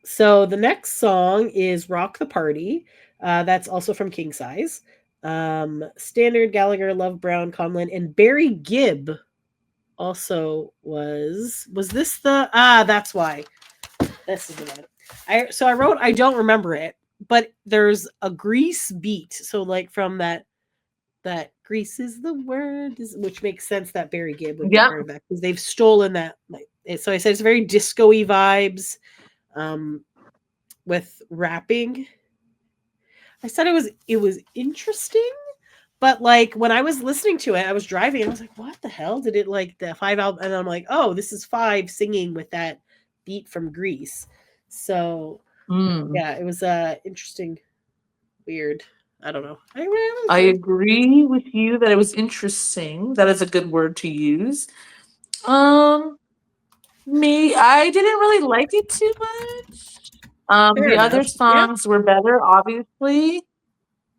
Speaker 11: So the next song is Rock the Party. That's also from King Size. Standard, Gallagher, Love, Brown, Conlon, and Barry Gibb also was this the that's why. This is the one. I wrote I don't remember it, but there's a Grease beat. So like from that Grease is the word, which makes sense that Barry Gibb would be
Speaker 12: Yep.
Speaker 11: part of that because they've stolen that. So I said it's very disco-y vibes. With rapping. I said it was interesting, but like when I was listening to it, I was driving and I was like, what the hell did it like the Five album? And I'm like, oh, this is Five singing with that beat from Grease. So yeah, it was interesting, weird. I don't know.
Speaker 12: I agree with you that it was interesting. That is a good word to use. Me, I didn't really like it too much.
Speaker 11: Fair
Speaker 12: The other
Speaker 11: enough. Yeah.
Speaker 12: songs were better, obviously.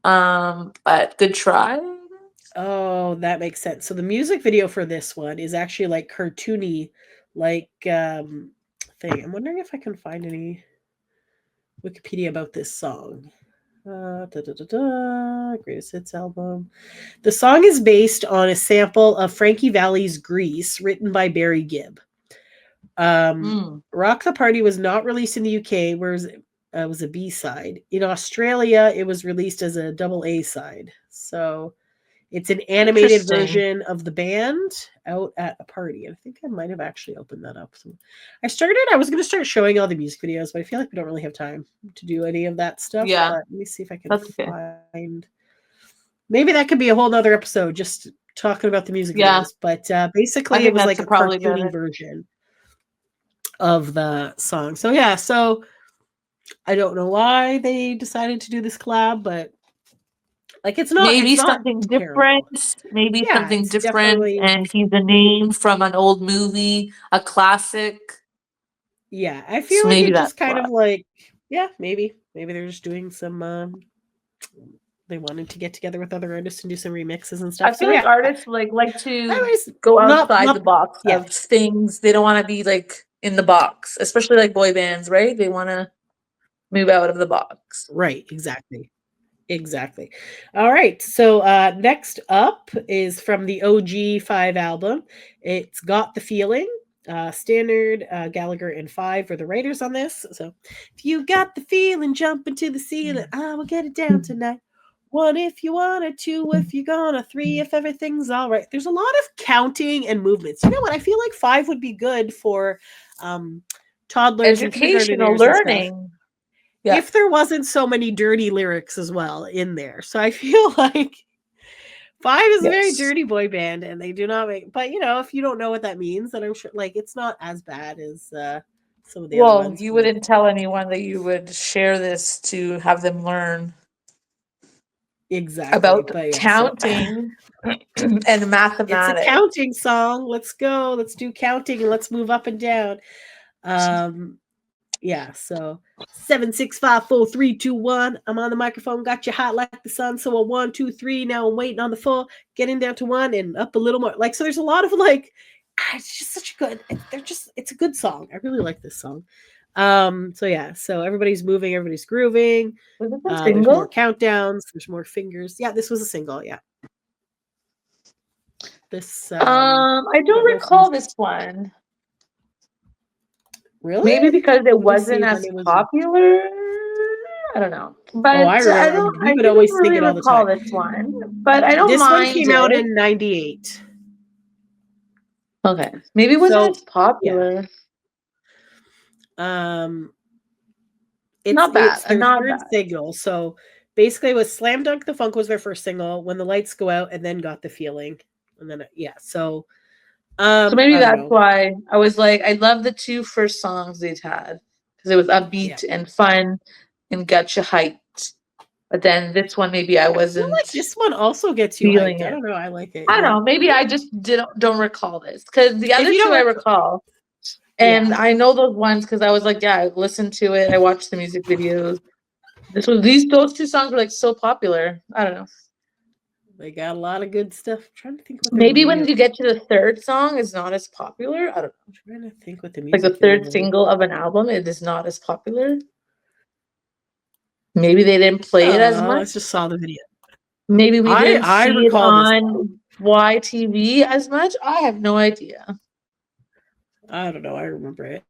Speaker 12: But good try.
Speaker 11: Oh, that makes sense. So the music video for this one is actually like cartoony, like thing. I'm wondering if I can find any Wikipedia about this song. Greatest Hits album. The song is based on a sample of Frankie Valli's Grease, written by Barry Gibb. Rock the Party was not released in the UK, whereas it was a B side. In Australia, it was released as a double A side. So it's an animated
Speaker 12: Interesting.
Speaker 11: version of the band out at a party. I think I might have actually opened that up. So I was going to start showing all the music videos, but I feel like we don't really have time to do any of that stuff.
Speaker 12: Yeah.
Speaker 11: But let me see if I can
Speaker 12: That's okay.
Speaker 11: find. Maybe that could be a whole nother episode, just talking about the music
Speaker 12: Yeah.
Speaker 11: videos. But basically,
Speaker 12: I
Speaker 11: it
Speaker 12: think
Speaker 11: was
Speaker 12: that's
Speaker 11: like a
Speaker 12: probably
Speaker 11: cartoony
Speaker 12: better.
Speaker 11: version of the song. So yeah, so I don't know why they decided to do this collab, but like it's not
Speaker 12: something
Speaker 11: terrible.
Speaker 12: different. Maybe
Speaker 11: Yeah,
Speaker 12: something
Speaker 11: it's
Speaker 12: different.
Speaker 11: definitely.
Speaker 12: And he's a name from an old movie, a classic.
Speaker 11: Yeah, I feel
Speaker 12: So
Speaker 11: like
Speaker 12: maybe
Speaker 11: it just
Speaker 12: that's
Speaker 11: kind
Speaker 12: why.
Speaker 11: of like, yeah, maybe they're just doing some. They wanted to get together with other artists and do some remixes and stuff.
Speaker 12: I feel
Speaker 11: So
Speaker 12: like
Speaker 11: yeah,
Speaker 12: artists like to
Speaker 11: anyways,
Speaker 12: go
Speaker 11: not
Speaker 12: outside the box
Speaker 11: yeah,
Speaker 12: of things. They don't want to be like in the box, especially like boy bands, right? They want to move out of the box.
Speaker 11: right, exactly. All right, so next up is from the OG Five album. It's Got the Feeling. Standard, Gallagher, and Five are the writers on this. So if you got the feeling, jump into the ceiling. I will get it down tonight. One if you wanna, two if you're gonna, three if everything's all right. There's a lot of counting and movements. You know what? I feel like Five would be good for toddlers and
Speaker 12: Educational
Speaker 11: kindergartners and stuff.
Speaker 12: learning. Yeah.
Speaker 11: If there wasn't so many dirty lyrics as well in there. So I feel like Five is a very
Speaker 12: Yes.
Speaker 11: dirty boy band, and they do not make. But you know, if you don't know what that means, then I'm sure like it's not as bad as some of the other
Speaker 12: Well,
Speaker 11: ones.
Speaker 12: you
Speaker 11: But
Speaker 12: wouldn't tell anyone that you would share this to have them learn
Speaker 11: exactly.
Speaker 12: about
Speaker 11: But yeah, so
Speaker 12: counting and
Speaker 11: it's a
Speaker 12: mathematics.
Speaker 11: counting song. Let's go. Let's do counting and let's move up and down. Yeah, so 7, 6, 5, 4, 3, 2, 1. I'm on the microphone, got you hot like the sun. So a 1, 2, 3. Now I'm waiting on the 4, getting down to 1 and up a little more. Like, so there's a lot of like, it's just such a good, it's a good song. I really like this song. So yeah, so everybody's moving, everybody's grooving.
Speaker 12: Was it a
Speaker 11: There's more
Speaker 12: single?
Speaker 11: countdowns, there's more fingers. Yeah, this was a single. Yeah. This,
Speaker 12: I don't recall this one.
Speaker 11: Really?
Speaker 12: Maybe because it
Speaker 11: Let me
Speaker 12: wasn't
Speaker 11: see when
Speaker 12: as
Speaker 11: it was.
Speaker 12: popular. I don't know, but
Speaker 11: Oh, I
Speaker 12: I
Speaker 11: remember.
Speaker 12: don't.
Speaker 11: We
Speaker 12: I
Speaker 11: would
Speaker 12: didn't
Speaker 11: always sing
Speaker 12: really
Speaker 11: it all the
Speaker 12: recall
Speaker 11: time.
Speaker 12: this one, but I don't
Speaker 11: This one
Speaker 12: mind
Speaker 11: came out
Speaker 12: it.
Speaker 11: in 98.
Speaker 12: Okay, maybe it wasn't
Speaker 11: So,
Speaker 12: as popular.
Speaker 11: It's
Speaker 12: Not bad.
Speaker 11: it's their
Speaker 12: Not
Speaker 11: third
Speaker 12: bad.
Speaker 11: single. So basically, it was "Slam Dunk the Funk" was their first single. "When the Lights Go Out," and then "Got the Feeling," and then yeah. So
Speaker 12: So maybe
Speaker 11: I don't
Speaker 12: that's
Speaker 11: know.
Speaker 12: why I was like, I love the two first songs they'd had because it was upbeat and fun and got you hyped. But then this one, maybe I
Speaker 11: I feel
Speaker 12: wasn't
Speaker 11: like this one also gets you
Speaker 12: feeling
Speaker 11: hyped. I
Speaker 12: it.
Speaker 11: don't know. I like it.
Speaker 12: I don't
Speaker 11: Yeah.
Speaker 12: know. Maybe I just don't recall this because the
Speaker 11: If
Speaker 12: other
Speaker 11: you
Speaker 12: two
Speaker 11: don't
Speaker 12: I
Speaker 11: rec-
Speaker 12: recall,
Speaker 11: yeah,
Speaker 12: and I know those ones because I was like, yeah, I listened to it. I watched the music videos. Those two songs were like so popular. I don't know.
Speaker 11: they got a lot of good stuff. I'm trying to think what their
Speaker 12: Maybe when
Speaker 11: video.
Speaker 12: you get to the third song, it's not as popular. I don't know.
Speaker 11: I'm trying to think what the
Speaker 12: Like the
Speaker 11: music video
Speaker 12: third
Speaker 11: was.
Speaker 12: single of an album, it is not as popular. Maybe they didn't play it as
Speaker 11: I
Speaker 12: much.
Speaker 11: just saw the video.
Speaker 12: Maybe we didn't
Speaker 11: I
Speaker 12: see it
Speaker 11: recall this.
Speaker 12: on YTV as much. I have no idea.
Speaker 11: I don't know. I remember it.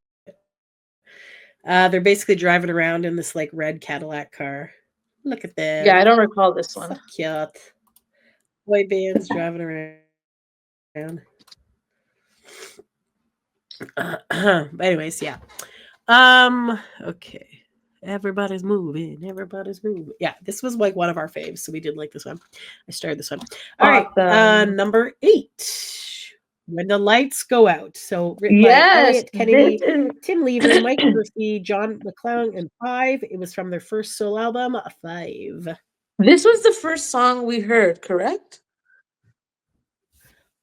Speaker 11: They're basically driving around in this like red Cadillac car. Look at them.
Speaker 12: Yeah, I don't recall this one.
Speaker 11: So cute. Boy bands driving around. But anyways, yeah. Okay. Everybody's moving. Yeah, this was like one of our faves, so we did like this one. I started this one. All right.
Speaker 12: Awesome.
Speaker 11: Number 8. When the Lights Go Out. So written by
Speaker 12: Yes,
Speaker 11: Elliot Kennedy,
Speaker 12: this is
Speaker 11: Tim Lever, Mike Murphy, John McClellan, and Five. It was from their first solo album, Five.
Speaker 12: This was the first song we heard, correct?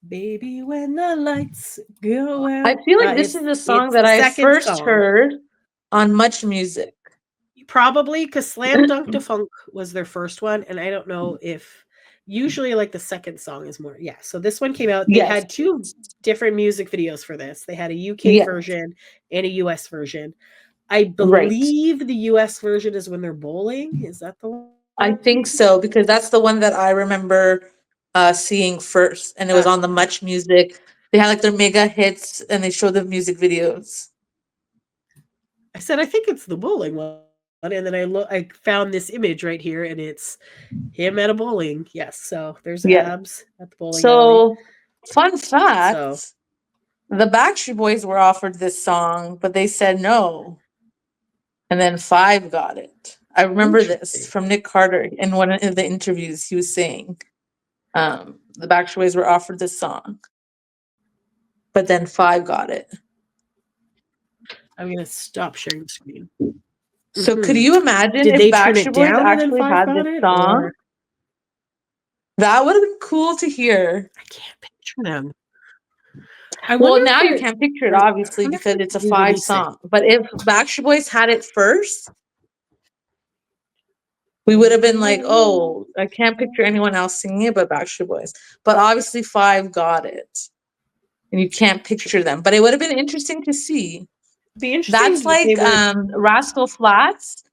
Speaker 11: Baby, when the lights go out.
Speaker 12: I feel like this is the song
Speaker 11: it's
Speaker 12: that
Speaker 11: the
Speaker 12: I
Speaker 11: second
Speaker 12: first
Speaker 11: song.
Speaker 12: heard on Much Music.
Speaker 11: Probably because Slam Dunk to Funk was their first one, and I don't know if usually like the second song is more. Yeah, so this one came out. They
Speaker 12: Yes.
Speaker 11: had two different music videos for this. They had a UK
Speaker 12: Yes.
Speaker 11: version and a US version. I
Speaker 12: Right.
Speaker 11: believe the US version is when they're bowling. Is that the one?
Speaker 12: I think so, because that's the one that I remember seeing first, and it was on the Much Music. They had like their mega hits, and they showed the music videos.
Speaker 11: I said I think it's the bowling one, and then I found this image right here, and it's him at a bowling. Yes, so there's abs at the bowling alley.
Speaker 12: So, fun fact:
Speaker 11: So
Speaker 12: the Backstreet Boys were offered this song, but they said no, and then Five got it. I remember this from Nick Carter in one of the interviews. He was saying the Backstreet Boys were offered this song, but then Five got it.
Speaker 11: I'm gonna stop sharing the screen.
Speaker 12: So could you imagine
Speaker 11: Did
Speaker 12: if
Speaker 11: they turn it
Speaker 12: Backstreet Boys
Speaker 11: down and then
Speaker 12: actually
Speaker 11: Five
Speaker 12: had
Speaker 11: got
Speaker 12: this
Speaker 11: it,
Speaker 12: song?
Speaker 11: or-
Speaker 12: That would have been cool to hear.
Speaker 11: I can't picture them.
Speaker 12: Well, now you can't picture it, obviously, because it's a Five song. But if Backstreet Boys had it first, we would have been like, oh, I can't picture anyone else singing it but Backstreet Boys. But obviously Five got it. And you can't picture them. But it would have been interesting to see.
Speaker 11: Be interesting.
Speaker 12: That's like Rascal Flatts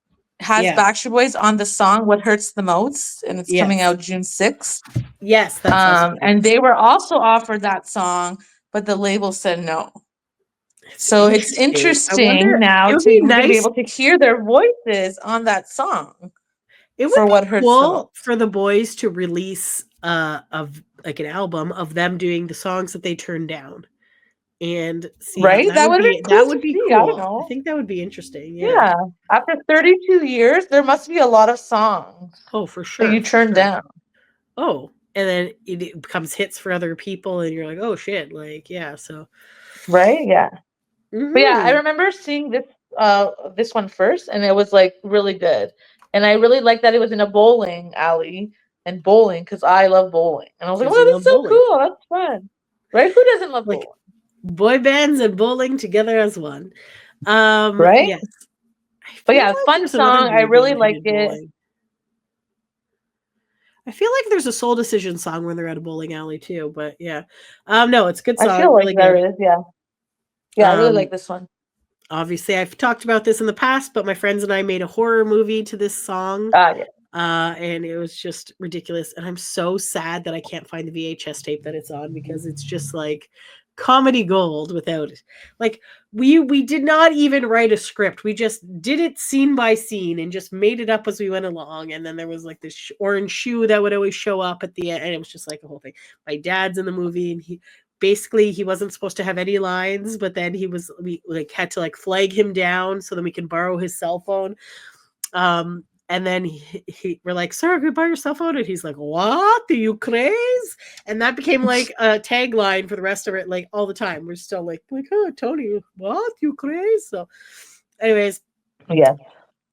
Speaker 12: has Backstreet Boys on the song What Hurts the Most, and it's coming out June 6th.
Speaker 11: Yes, that's
Speaker 12: and they were also offered that song, but the label said no. So it's interesting now to be able to hear their voices on that song.
Speaker 11: It would
Speaker 12: for
Speaker 11: be
Speaker 12: What Hurts the
Speaker 11: cool
Speaker 12: Most.
Speaker 11: for the boys to release of like an album of them doing the songs that they turned down, and see
Speaker 12: Right? That would be cool.
Speaker 11: That would be
Speaker 12: see.
Speaker 11: cool.
Speaker 12: I don't know.
Speaker 11: I think that would be interesting.
Speaker 12: Yeah. After 32 years, there must be a lot of songs.
Speaker 11: Oh, for sure.
Speaker 12: That you turned down.
Speaker 11: Oh, and then it becomes hits for other people, and you're like, oh shit, like so.
Speaker 12: Right? Yeah.
Speaker 11: Mm-hmm.
Speaker 12: But yeah, I remember seeing this one first, and it was like really good. And I really liked that it was in a bowling alley and bowling because I love bowling. And I was like, oh, that's so cool. That's fun. Right? Who doesn't love bowling?
Speaker 11: Boy bands and bowling together as one.
Speaker 12: Right?
Speaker 11: Yes.
Speaker 12: But yeah, fun song. I really like it.
Speaker 11: I feel like there's a Soul Decision song when they're at a bowling alley too, but yeah. No, it's a good song.
Speaker 12: I feel like
Speaker 11: really
Speaker 12: there
Speaker 11: good.
Speaker 12: is, yeah. Yeah, I really like this one.
Speaker 11: Obviously, I've talked about this in the past, but my friends and I made a horror movie to this song.
Speaker 12: Yeah.
Speaker 11: And it was just ridiculous. And I'm so sad that I can't find the VHS tape that it's on, because it's just like comedy gold without it. Like we did not even write a script. We just did it scene by scene and just made it up as we went along. And then there was like this orange shoe that would always show up at the end, and it was just like a whole thing. My dad's in the movie, and he wasn't supposed to have any lines, but then we like had to like flag him down so that we can borrow his cell phone. And then we're like, sir, can you buy your cell phone? And he's like, what? Are you crazy? And that became like a tagline for the rest of it, like all the time. We're still like, oh, Tony, what? You crazy? So anyways.
Speaker 12: Yeah.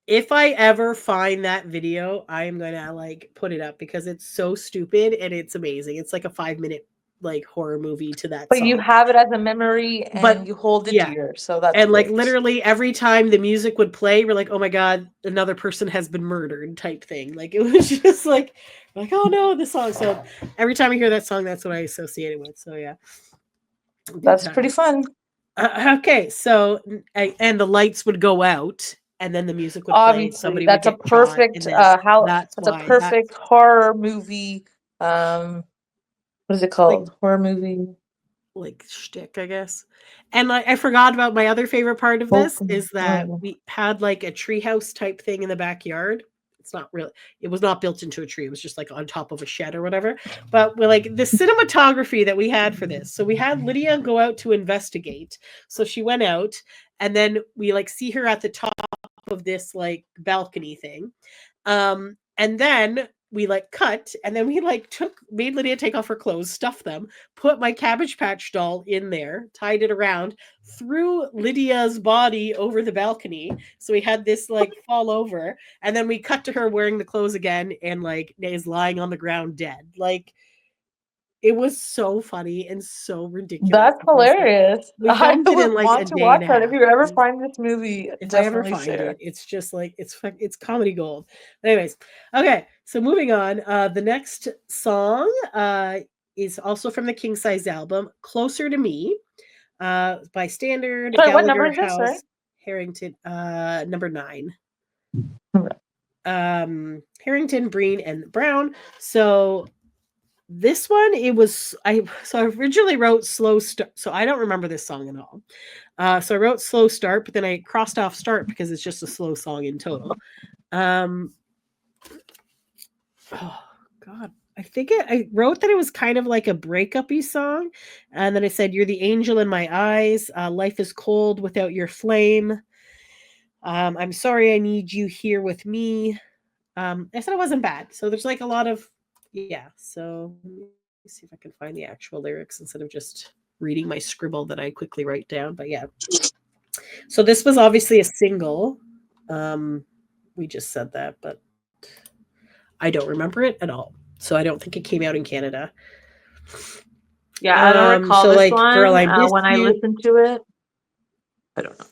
Speaker 11: If I ever find that video, I am going to like put it up because it's so stupid and it's amazing. It's like a 5-minute like horror movie to that
Speaker 12: but
Speaker 11: song.
Speaker 12: You have it as a memory and you hold it dear, so that's
Speaker 11: and
Speaker 12: great.
Speaker 11: Like literally every time the music would play, we're like, oh my god, another person has been murdered type thing. Like it was just like oh no, this song. So every time I hear that song, that's what I associate it with. So yeah,
Speaker 12: that's pretty fun.
Speaker 11: Okay, so and the lights would go out and then the music would
Speaker 12: obviously
Speaker 11: play. Somebody
Speaker 12: that's
Speaker 11: would
Speaker 12: a perfect that's a perfect horror movie. What is it called? Like, horror movie,
Speaker 11: like shtick, I guess. And I forgot about my other favorite part of this is that we had like a treehouse type thing in the backyard. It's not really, it was not built into a tree. It was just like on top of a shed or whatever. But we're like the cinematography that we had for this. So we had Lydia go out to investigate. So she went out, and then we like see her at the top of this like balcony thing. And then we like cut, and then we like made Lydia take off her clothes, stuff them, put my Cabbage Patch doll in there, tied it around, threw Lydia's body over the balcony. So we had this like fall over, and then we cut to her wearing the clothes again and like is lying on the ground dead. Like, it was so funny and so ridiculous.
Speaker 12: That's hilarious.
Speaker 11: We
Speaker 12: I
Speaker 11: filmed it
Speaker 12: would
Speaker 11: in like
Speaker 12: want
Speaker 11: a
Speaker 12: to
Speaker 11: day
Speaker 12: watch
Speaker 11: and a
Speaker 12: that.
Speaker 11: half.
Speaker 12: If you ever find this movie,
Speaker 11: If I ever
Speaker 12: definitely
Speaker 11: find
Speaker 12: share.
Speaker 11: it, it's just like it's comedy gold. But anyways, okay, so moving on. The next song is also from the King Size album, "Closer to Me," by Standard,
Speaker 12: Sorry, what number
Speaker 11: Gallagher
Speaker 12: is this? Sorry?
Speaker 11: House, Harrington, number 9.
Speaker 12: Okay.
Speaker 11: Harrington, Breen, and Brown. So this one, I originally wrote Slow Start, so I don't remember this song at all. So I wrote Slow Start, but then I crossed off Start because it's just a slow song in total. Oh God, I wrote that it was kind of like a breakup-y song, and then I said, "You're the angel in my eyes. Life is cold without your flame. I'm sorry, I need you here with me." I said it wasn't bad. So there's like a lot of, yeah. So let me see if I can find the actual lyrics instead of just reading my scribble that I quickly write down. But yeah. So this was obviously a single. We just said that, but I don't remember it at all. So I don't think it came out in Canada.
Speaker 12: Yeah, I don't recall
Speaker 11: so
Speaker 12: this
Speaker 11: like,
Speaker 12: one.
Speaker 11: Girl, I Miss
Speaker 12: when I
Speaker 11: You.
Speaker 12: listened to it, I don't know.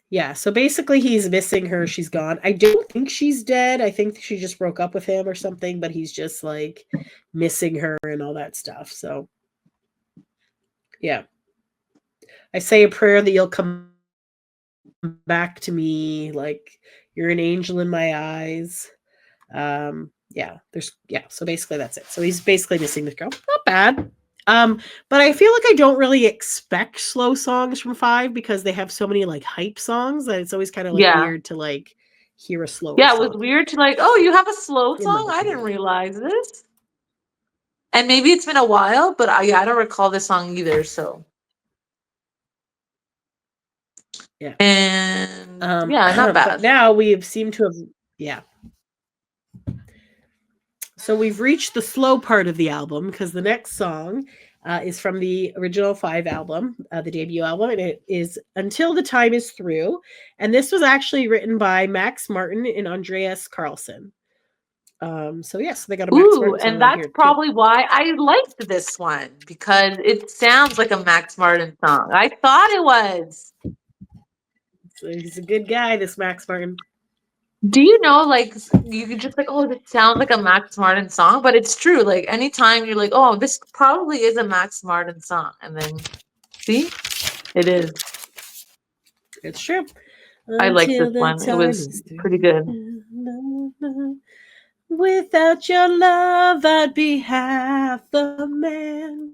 Speaker 11: Yeah, so basically he's missing her. She's gone. I don't think she's dead. I think she just broke up with him or something, but he's just like missing her and all that stuff. So yeah. I say a prayer that you'll come back to me, like you're an angel in my eyes. So basically that's it. So he's basically missing this girl. Not bad. But I feel like I don't really expect slow songs from Five because they have so many like hype songs that it's always kind of like weird to like hear a slower
Speaker 12: Yeah,
Speaker 11: song.
Speaker 12: it was weird to like, oh, you have a slow
Speaker 11: In my
Speaker 12: song? I didn't
Speaker 11: opinion.
Speaker 12: realize this. And maybe it's been a while, but I don't recall this song either. So
Speaker 11: Yeah.
Speaker 12: And not bad.
Speaker 11: But now we seem to have So we've reached the slow part of the album because the next song is from the original Five album, the debut album, and it is Until the Time Is Through. And this was actually written by Max Martin and Andreas Carlson. So yes, they got a Max Martin song
Speaker 12: and that's
Speaker 11: here
Speaker 12: probably why I liked this one, because it sounds like a Max Martin song. I thought it was.
Speaker 11: So he's a good guy, this Max Martin.
Speaker 12: Do you know, like, you could just like, oh, this sounds like a Max Martin song, but it's true. Like, anytime you're like, oh, this probably is a Max Martin song, and then see, it is.
Speaker 11: It's true.
Speaker 12: I like this one. It was pretty good.
Speaker 11: Without your love, I'd be half a man.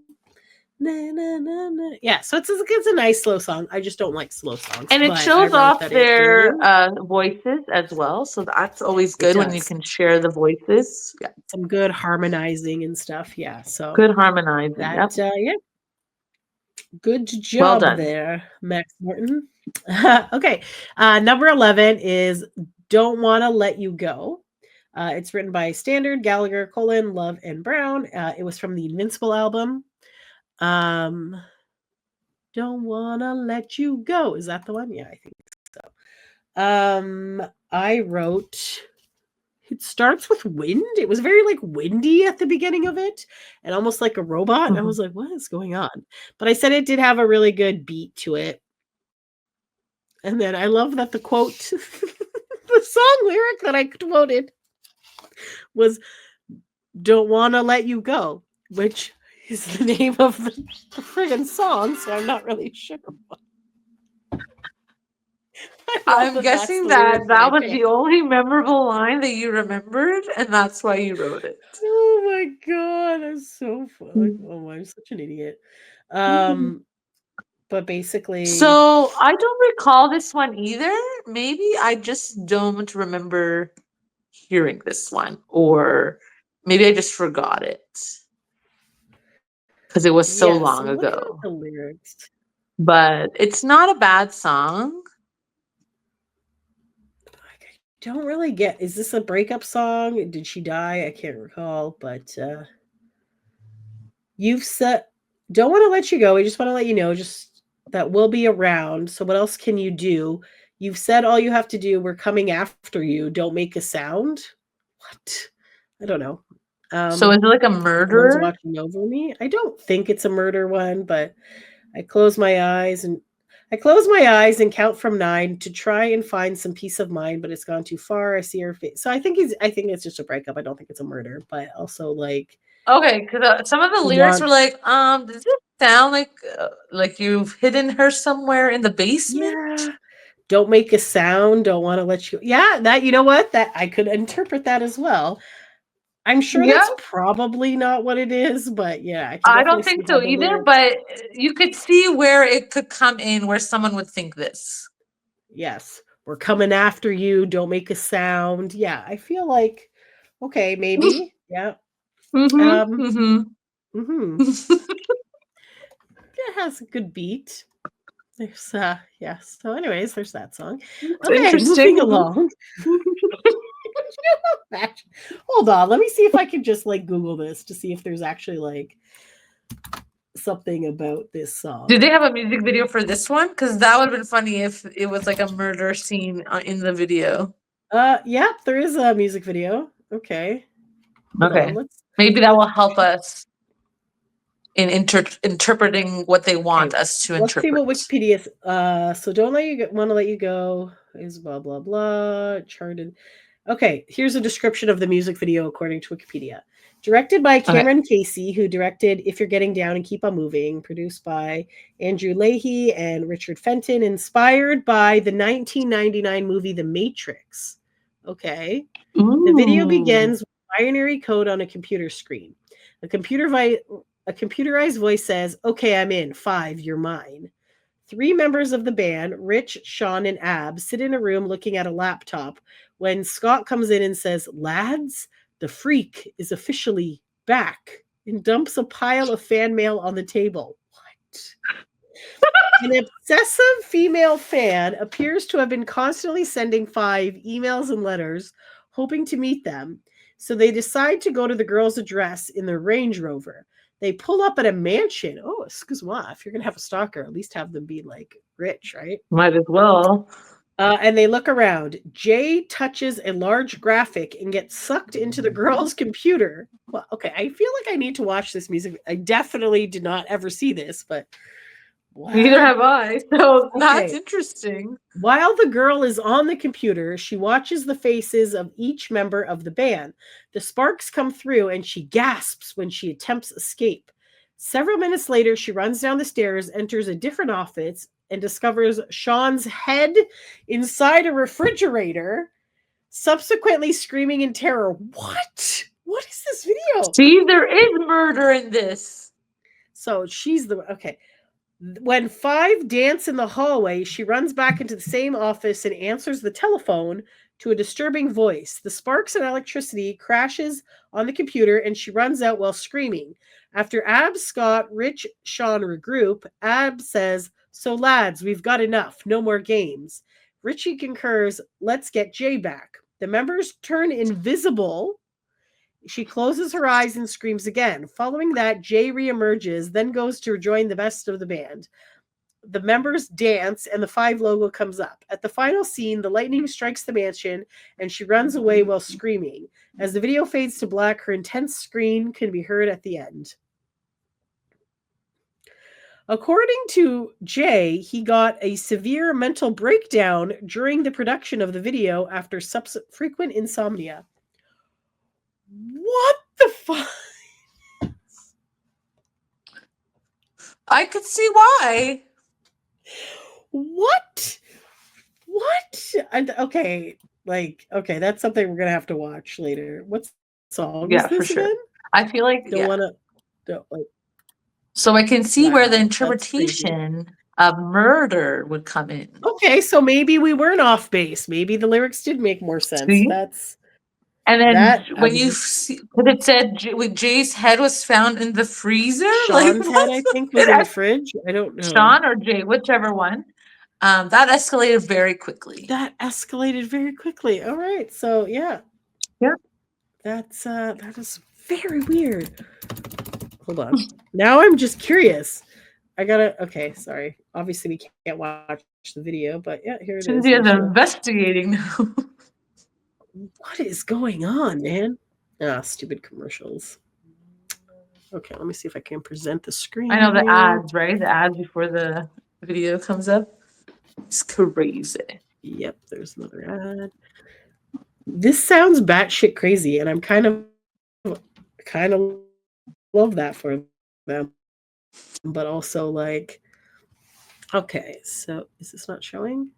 Speaker 11: Na, na, na, na. Yeah, so it's a nice slow song. I just don't like slow songs.
Speaker 12: And it shows off their voices as well. So that's always good when you can share the voices. Yeah.
Speaker 11: Some good harmonizing and stuff. Yeah. So
Speaker 12: good harmonizing.
Speaker 11: Yeah. Good job there, Max Martin. Okay. Number 11 is Don't Wanna Let You Go. It's written by Standard, Gallagher, Love, and Brown. It was from the Invincible album. Don't Wanna Let You Go. Is that the one? Yeah, I think so. I wrote, it starts with wind. It was very like windy at the beginning of it and almost like a robot. And I was like, what is going on? But I said it did have a really good beat to it. And then I love that the quote, the song lyric that I quoted was Don't Wanna Let You Go, which is the name of the friggin' song, so I'm not really sure.
Speaker 12: I'm guessing that was the only memorable line that you remembered, and that's why you wrote it.
Speaker 11: Oh my god, that's so fun. Oh, I'm such an idiot. But basically,
Speaker 12: so I don't recall this one either. Maybe I just don't remember hearing this one, or maybe I just forgot it because it was so long ago.
Speaker 11: The lyrics.
Speaker 12: But it's not a bad song.
Speaker 11: don't really get. Is this a breakup song? Did she die? I can't recall, but you've said don't want to let you go. We just want to let you know just that we'll be around. So what else can you do? You've said all you have to do. We're coming after you. Don't make a sound. What? I don't know.
Speaker 12: So is it like a
Speaker 11: Someone's
Speaker 12: murder?
Speaker 11: watching over me. I don't think it's a murder one, but I close my eyes and count from 9 to try and find some peace of mind, but it's gone too far. I see her face. So I think it's just a breakup. I don't think it's a murder, but also like
Speaker 12: Okay, because some of the
Speaker 11: he
Speaker 12: lyrics were
Speaker 11: wants.
Speaker 12: like, does it sound like you've hidden her somewhere in the basement?
Speaker 11: Yeah. Don't make a sound. Don't want to let you. Yeah, that you know what? That I could interpret that as well. I'm sure
Speaker 12: Yeah,
Speaker 11: that's probably not what it is, but yeah, I can
Speaker 12: I
Speaker 11: definitely
Speaker 12: don't
Speaker 11: see
Speaker 12: think
Speaker 11: how
Speaker 12: so
Speaker 11: the
Speaker 12: either,
Speaker 11: lyrics.
Speaker 12: but you could see where it could come in where someone would think this.
Speaker 11: Yes, we're coming after you. Don't make a sound. Yeah, I feel like okay, maybe. Yeah. Um.
Speaker 12: Mm-hmm.
Speaker 11: Hmm. It has a good beat. There's yes. So, anyways, there's that song.
Speaker 12: It's
Speaker 11: Okay, moving
Speaker 12: interesting.
Speaker 11: along. Hold on, let me see if I can just like Google this to see if there's actually like something about this
Speaker 12: Did
Speaker 11: song.
Speaker 12: they have a music video for this one? Because that would have been funny if it was like a murder scene in the video.
Speaker 11: Yeah, there is a music video. Okay, hold on.
Speaker 12: Okay.
Speaker 11: Let's.
Speaker 12: Maybe that will help us in interpreting what they want
Speaker 11: Okay,
Speaker 12: us to
Speaker 11: let's see what
Speaker 12: interpret.
Speaker 11: Wikipedia. So don't let you want to let you go is blah blah blah charted. Okay, here's a description of the music video according to Wikipedia. Directed by
Speaker 12: Okay.
Speaker 11: Cameron Casey, who directed If You're Getting Down and Keep on Moving, produced by Andrew Leahy and Richard Fenton, inspired by the 1999 movie The Matrix. Okay. The video
Speaker 12: Ooh.
Speaker 11: begins with binary code on a computer screen. A computerized voice says, "Okay, I'm in. 5, you're mine." 3 members of the band, Rich, Sean, and Ab, sit in a room looking at a laptop when Scott comes in and says, "Lads, the freak is officially back," and dumps a pile of fan mail on the table. What? An obsessive female fan appears to have been constantly sending 5 emails and letters, hoping to meet them. So they decide to go to the girl's address in their Range Rover. They pull up at a mansion. Oh, excuse-moi. If you're going to have a stalker, at least have them be like rich, right?
Speaker 12: Might as well.
Speaker 11: And they look around. Jay touches a large graphic and gets sucked into the girl's computer. Well, okay. I feel like I need to watch this music. I definitely did not ever see this, but
Speaker 12: Neither
Speaker 11: what?
Speaker 12: have I. So that's
Speaker 11: Okay.
Speaker 12: interesting.
Speaker 11: While the girl is on the computer, she watches the faces of each member of the band. The sparks come through and she gasps when she attempts escape. Several minutes later, she runs down the stairs, enters a different office, and discovers Sean's head inside a refrigerator, subsequently screaming in terror. What? What is this video?
Speaker 12: See, there is murder in this.
Speaker 11: So she's the okay. When 5 dance in the hallway, she runs back into the same office and answers the telephone to a disturbing voice. The sparks and electricity crashes on the computer and she runs out while screaming. After Ab, Scott, Rich, Sean regroup, Ab says, "So lads, we've got enough. No more games." Richie concurs, "Let's get Jay back." The members turn invisible. She closes her eyes and screams again. Following that, Jay reemerges, then goes to join the rest of the band. The members dance and the 5 logo comes up. At the final scene, the lightning strikes the mansion and she runs away while screaming. As the video fades to black, her intense scream can be heard at the end. According to Jay, he got a severe mental breakdown during the production of the video after frequent insomnia. What the fuck?
Speaker 12: I could see why.
Speaker 11: What? Okay, okay, that's something we're gonna have to watch later. What song is
Speaker 12: Yeah, for
Speaker 11: this
Speaker 12: sure.
Speaker 11: again?
Speaker 12: I feel like
Speaker 11: Don't like.
Speaker 12: So I can see where the
Speaker 11: Wow, that's crazy.
Speaker 12: interpretation of murder would come in.
Speaker 11: Okay, so maybe we weren't off base. Maybe the lyrics did make more sense.
Speaker 12: See?
Speaker 11: That's
Speaker 12: And then
Speaker 11: that.
Speaker 12: when you see, because it said Jay's head was found in the freezer, like
Speaker 11: Sean's head,
Speaker 12: what's
Speaker 11: I think, was in the
Speaker 12: the
Speaker 11: fridge. I don't know.
Speaker 12: Sean or Jay, whichever one. That escalated very quickly.
Speaker 11: That escalated very quickly. All right. So yeah.
Speaker 12: Yeah.
Speaker 11: That is very weird. Hold on. Now I'm just curious. Okay, sorry. Obviously we can't watch the video, but yeah, here it is.
Speaker 12: Cynthia's investigating now.
Speaker 11: What is going on, man? Ah, stupid commercials. Okay, let me see if I can present the screen.
Speaker 12: I know the
Speaker 11: here.
Speaker 12: ads, right? The ads before the video comes up. It's crazy.
Speaker 11: Yep, there's another ad. This sounds batshit crazy, and I'm kind of love that for them. But also like, okay, so is this not showing?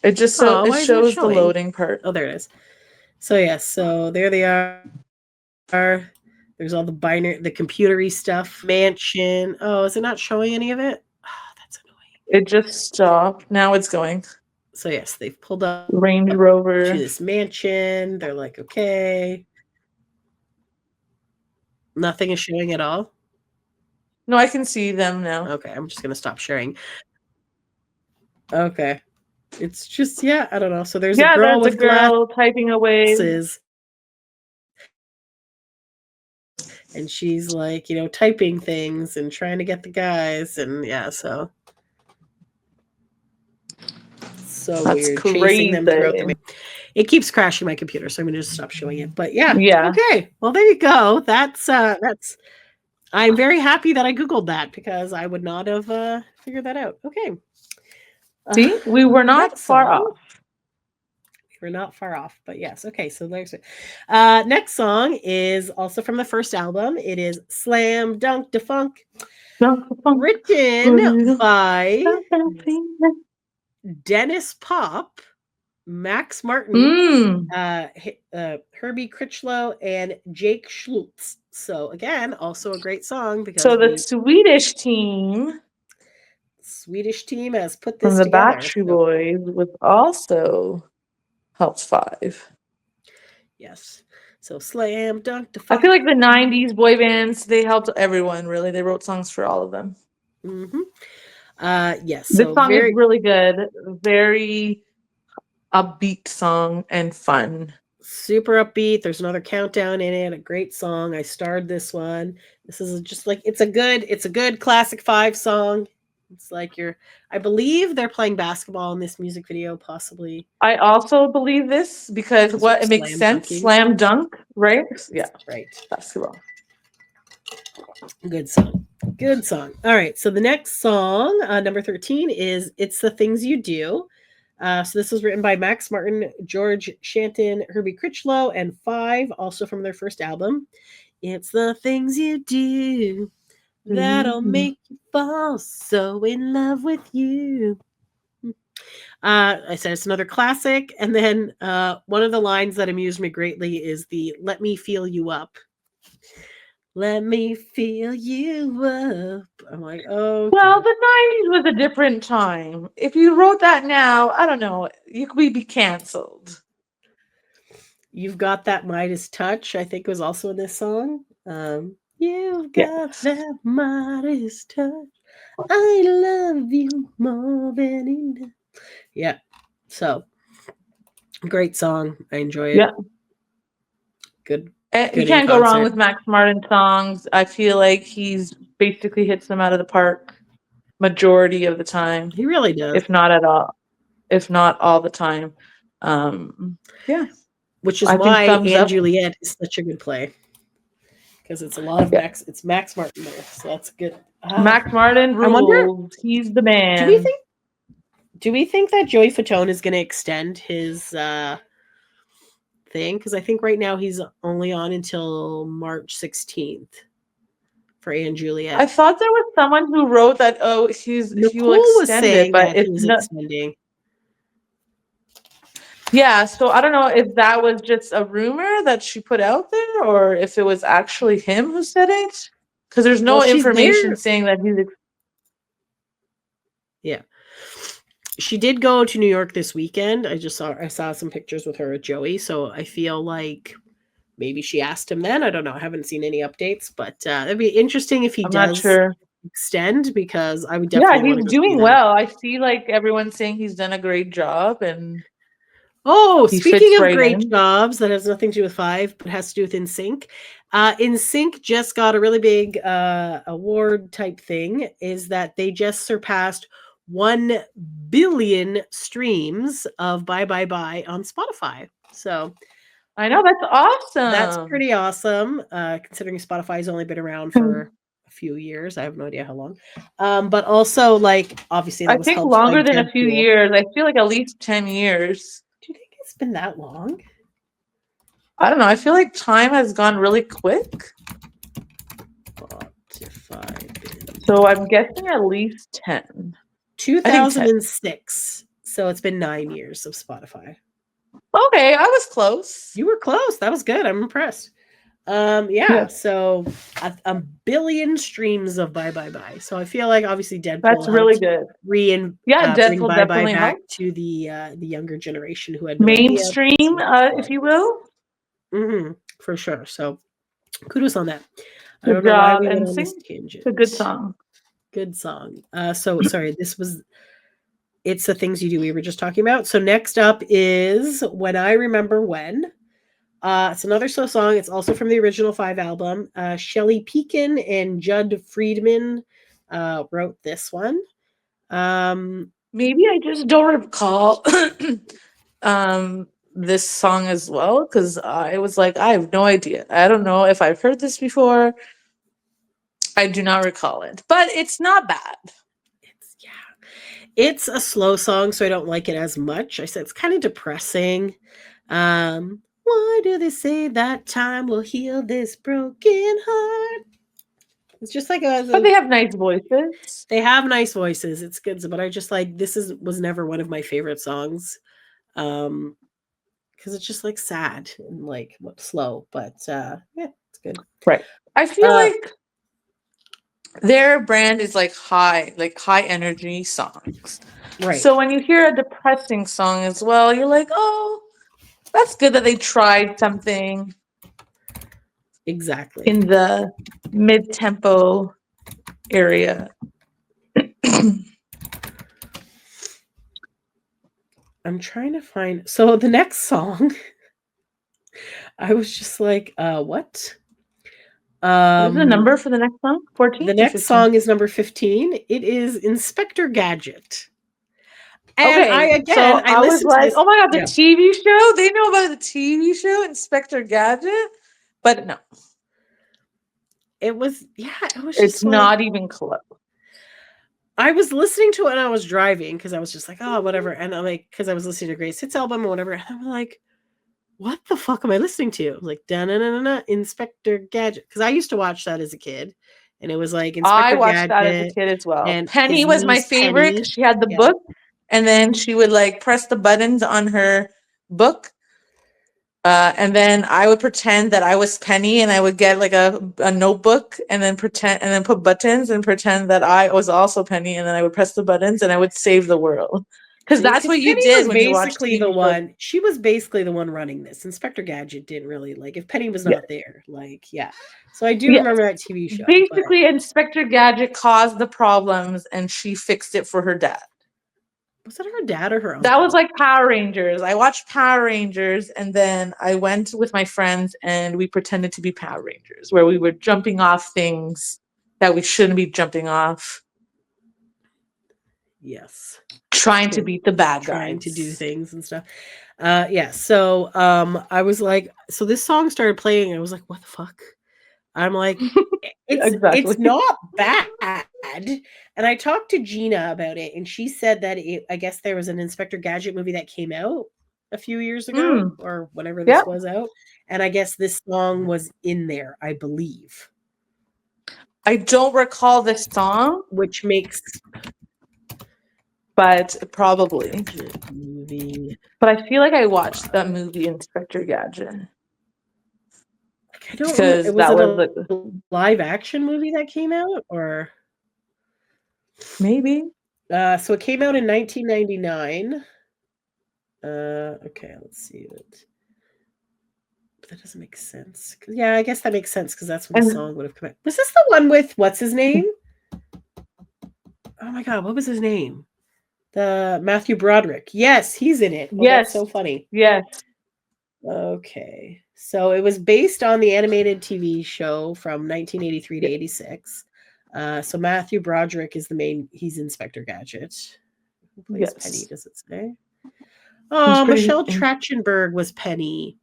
Speaker 12: It just
Speaker 11: Oh, why
Speaker 12: it
Speaker 11: isn't it
Speaker 12: shows the
Speaker 11: showing?
Speaker 12: loading part.
Speaker 11: Oh, there it is. So yeah, so there they are. There's all the binary, the computery stuff. Mansion. Oh, is it not showing any of it? Oh, that's annoying.
Speaker 12: It just stopped. Now it's going.
Speaker 11: So yes, they've pulled up
Speaker 12: Range
Speaker 11: to
Speaker 12: Rover.
Speaker 11: this mansion. They're like, okay. Nothing is showing at all.
Speaker 12: No, I can see them now.
Speaker 11: Okay, I'm just gonna stop sharing. Okay. It's just, yeah, I don't know. So there's a girl with
Speaker 12: typing away.
Speaker 11: glasses. And she's like, you know, typing things and trying to get the guys. And yeah, so
Speaker 12: That's
Speaker 11: weird. Chasing them throughout the. It keeps crashing my computer, so I'm gonna just stop showing it. But yeah. Okay. Well, there you go. That's I'm very happy that I Googled that because I would not have figured that out. Okay.
Speaker 12: See, we were not far off.
Speaker 11: We're not far off, but yes. Okay, so there's next song is also from the first album. It is Slam Dunk Da Funk, written by Dennis Pop, Max Martin, Herbie Critchlow, and Jake Schultz. So again, also a great song because
Speaker 12: the Swedish team
Speaker 11: has put this
Speaker 12: from the
Speaker 11: together.
Speaker 12: Backstreet Boys was also helped Five.
Speaker 11: Yes. So Slam Dunk Da
Speaker 12: I
Speaker 11: Funk.
Speaker 12: feel like the 90s boy bands, they helped everyone, really. They wrote songs for all of them.
Speaker 11: Mm-hmm. Yes.
Speaker 12: This song is really good. Very upbeat song and fun.
Speaker 11: Super upbeat. There's another countdown in it. A great song. I starred this one. This is just like it's a good classic Five song. It's like I believe they're playing basketball in this music video, possibly.
Speaker 12: I also believe this because it makes sense.
Speaker 11: Dunking.
Speaker 12: Slam dunk, right? Yeah.
Speaker 11: Right.
Speaker 12: Basketball.
Speaker 11: Good song. Good song. All right. So the next song, number 13, is It's the Things You Do. So this was written by Max Martin, George Shanton, Herbie Critchlow, and Five, also from their first album. It's the things you do that'll make you fall so in love with you. I said it's another classic. And then one of the lines that amused me greatly is the "Let me feel you up." Let me feel you up. I'm like, oh.
Speaker 12: Well, the 90s was a different time. If you wrote that now, I don't know, you could be canceled.
Speaker 11: You've Got That Midas Touch, I think was also in this song. You've got that Midas touch. I love you more than enough. Yeah. So great song. I enjoy it.
Speaker 12: Yeah.
Speaker 11: Good.
Speaker 12: You can't go wrong with Max Martin songs. I feel like he's basically hits them out of the park majority of the time.
Speaker 11: He really does.
Speaker 12: If not all the time. Yeah.
Speaker 11: Which is why And Juliet is such a good play. Because it's a lot of Max Martin there. So that's good.
Speaker 12: Max Martin rules. I wonder, he's the man.
Speaker 11: Do we think that Joey Fatone is going to extend his thing? Because I think right now he's only on until March 16th for And Juliet.
Speaker 12: I thought there was someone who wrote that. Oh, he will extend it, but it's not
Speaker 11: extending.
Speaker 12: Yeah, so I don't know if that was just a rumor that she put out there, or if it was actually him who said it. Because there's no information saying that he's.
Speaker 11: Yeah. She did go to New York this weekend. I saw some pictures with her with Joey. So I feel like maybe she asked him then. I don't know. I haven't seen any updates, but it'd be interesting if he does.
Speaker 12: Not sure.
Speaker 11: extend because I would
Speaker 12: Yeah,
Speaker 11: definitely want to
Speaker 12: he's
Speaker 11: go see
Speaker 12: doing
Speaker 11: that.
Speaker 12: well. I see like everyone saying he's done a great job and
Speaker 11: Oh,
Speaker 12: he
Speaker 11: speaking
Speaker 12: fits
Speaker 11: of
Speaker 12: right
Speaker 11: great
Speaker 12: in.
Speaker 11: jobs, that has nothing to do with Five, but has to do with NSYNC. NSYNC just got a really big award type thing. Is that they just surpassed 1 billion streams of Bye Bye Bye on Spotify. So
Speaker 12: I know, that's awesome.
Speaker 11: that's pretty awesome, considering Spotify's only been around for a few years. I have no idea how long. But also, like, obviously that
Speaker 12: I
Speaker 11: was
Speaker 12: think
Speaker 11: helped by
Speaker 12: longer than a few
Speaker 11: Deadpool.
Speaker 12: years. I feel like at least 10 years.
Speaker 11: Do you think it's been that long?
Speaker 12: I don't know. I feel like time has gone really quick.
Speaker 11: Spotify.
Speaker 12: So I'm guessing at least 10.
Speaker 11: 2006. So it's been 9 years of Spotify.
Speaker 12: Okay, I was close.
Speaker 11: You were close. That was good. I'm impressed. Yeah. So a billion streams of Bye Bye Bye. So I feel like obviously Deadpool
Speaker 12: That's really
Speaker 11: helped
Speaker 12: good.
Speaker 11: bring
Speaker 12: Deadpool
Speaker 11: Bye Bye
Speaker 12: definitely
Speaker 11: back
Speaker 12: helped.
Speaker 11: to the younger generation who had no
Speaker 12: Mainstream,
Speaker 11: idea.
Speaker 12: if you will.
Speaker 11: For sure. So kudos on that. I
Speaker 12: Good
Speaker 11: don't know why
Speaker 12: job.
Speaker 11: we went
Speaker 12: And
Speaker 11: on
Speaker 12: sing.
Speaker 11: this tangent.
Speaker 12: It's a good song.
Speaker 11: Good song. So sorry, it's the things you do we were just talking about. So next up is When I Remember When. It's another slow song. It's also from the original Five album. Shelley Pekin and Judd Friedman wrote this one.
Speaker 12: Maybe I just don't recall this song as well because I was like, I have no idea. I don't know if I've heard this before. I do not recall it, but it's not bad.
Speaker 11: It's a slow song, so I don't like it as much. I said it's kind of depressing. Why do they say that time will heal this broken heart? It's just like
Speaker 12: but they have nice voices.
Speaker 11: They have nice voices. It's good, but I just like was never one of my favorite songs. Because it's just like sad and like slow, but yeah, it's good.
Speaker 12: Right. I feel like their brand is like high energy songs.
Speaker 11: Right.
Speaker 12: So when you hear a depressing song as well, you're like, oh, that's good that they tried something.
Speaker 11: Exactly.
Speaker 12: In the mid-tempo area.
Speaker 11: I'm trying to find. So the next song, I was just like, what?
Speaker 12: What's the number for the next song? 14?
Speaker 11: The next song is number 15. It is Inspector Gadget. And
Speaker 12: okay, I was like, oh my god, the TV show? They know about the TV show, Inspector Gadget? But no.
Speaker 11: It was, it was
Speaker 12: just
Speaker 11: It's
Speaker 12: not even close.
Speaker 11: I was listening to it and I was driving because I was just like, oh, whatever. And I'm like, because I was listening to Grace Hits album or whatever. And I'm like, what the fuck am I listening to? I was like, da-na-na-na-na, Inspector Gadget. Because I used to watch that as a kid. And it was like Inspector
Speaker 12: I watched
Speaker 11: Gadget,
Speaker 12: that as a kid as well.
Speaker 11: And
Speaker 12: Penny was my favorite because she had the book. And then she would like press the buttons on her book. And then I would pretend that I was Penny and I would get like a notebook and then put buttons and pretend that I was also Penny. And then I would press the buttons and I would save the world. Because that's what you did when you watched TV shows.
Speaker 11: She was basically the one running this. Inspector Gadget didn't really if Penny was not there, so I do remember that TV show.
Speaker 12: Basically, Inspector Gadget caused the problems and she fixed it for her dad.
Speaker 11: Was that her dad or her uncle?
Speaker 12: That was like Power Rangers. I watched Power Rangers and then I went with my friends and we pretended to be Power Rangers where we were jumping off things that we shouldn't be jumping off.
Speaker 11: Yes.
Speaker 12: Trying to beat the bad guys.
Speaker 11: Trying to do things and stuff. So I was like, so this song started playing and I was like, what the fuck? I'm like, it's not bad. And I talked to Gina about it and she said that I guess there was an Inspector Gadget movie that came out a few years ago or whenever this was out. And I guess this song was in there, I believe.
Speaker 12: I don't recall this song.
Speaker 11: Which makes...
Speaker 12: But probably. But I feel like I watched that movie, Inspector Gadget.
Speaker 11: I don't know. Was it a live action movie that came out or
Speaker 12: maybe?
Speaker 11: So it came out in 1999. Okay, let's see it. But that doesn't make sense. Yeah, I guess that makes sense because that's when the song would have come out. Was this the one with what's his name? Oh my god, what was his name? The Matthew Broderick. Yes, he's in it. Oh, that's
Speaker 12: Yes.
Speaker 11: so funny.
Speaker 12: Yes.
Speaker 11: Okay. So it was based on the animated TV show from 1983 to 86. So Matthew Broderick is the main, he's Inspector Gadget. Who plays
Speaker 12: Yes.
Speaker 11: Penny, does it say? Oh,
Speaker 12: pretty-
Speaker 11: Michelle Trachtenberg was Penny.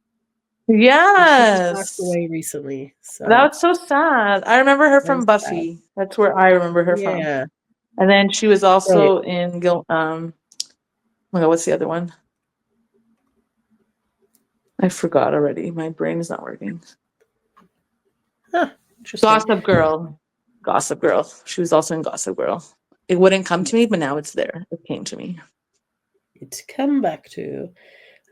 Speaker 12: Yes.
Speaker 11: She just passed away recently. So
Speaker 12: That was so sad. I remember her
Speaker 11: That
Speaker 12: from
Speaker 11: was
Speaker 12: Buffy. That's where I remember her from.
Speaker 11: yeah.
Speaker 12: And then she was also in oh my god, what's the other one? I forgot already. My brain is not working.
Speaker 11: Huh, interesting.
Speaker 12: Gossip Girl. Gossip Girl. She was also in Gossip Girl. It wouldn't come to me, but now it's there. It came to me.
Speaker 11: To come back to.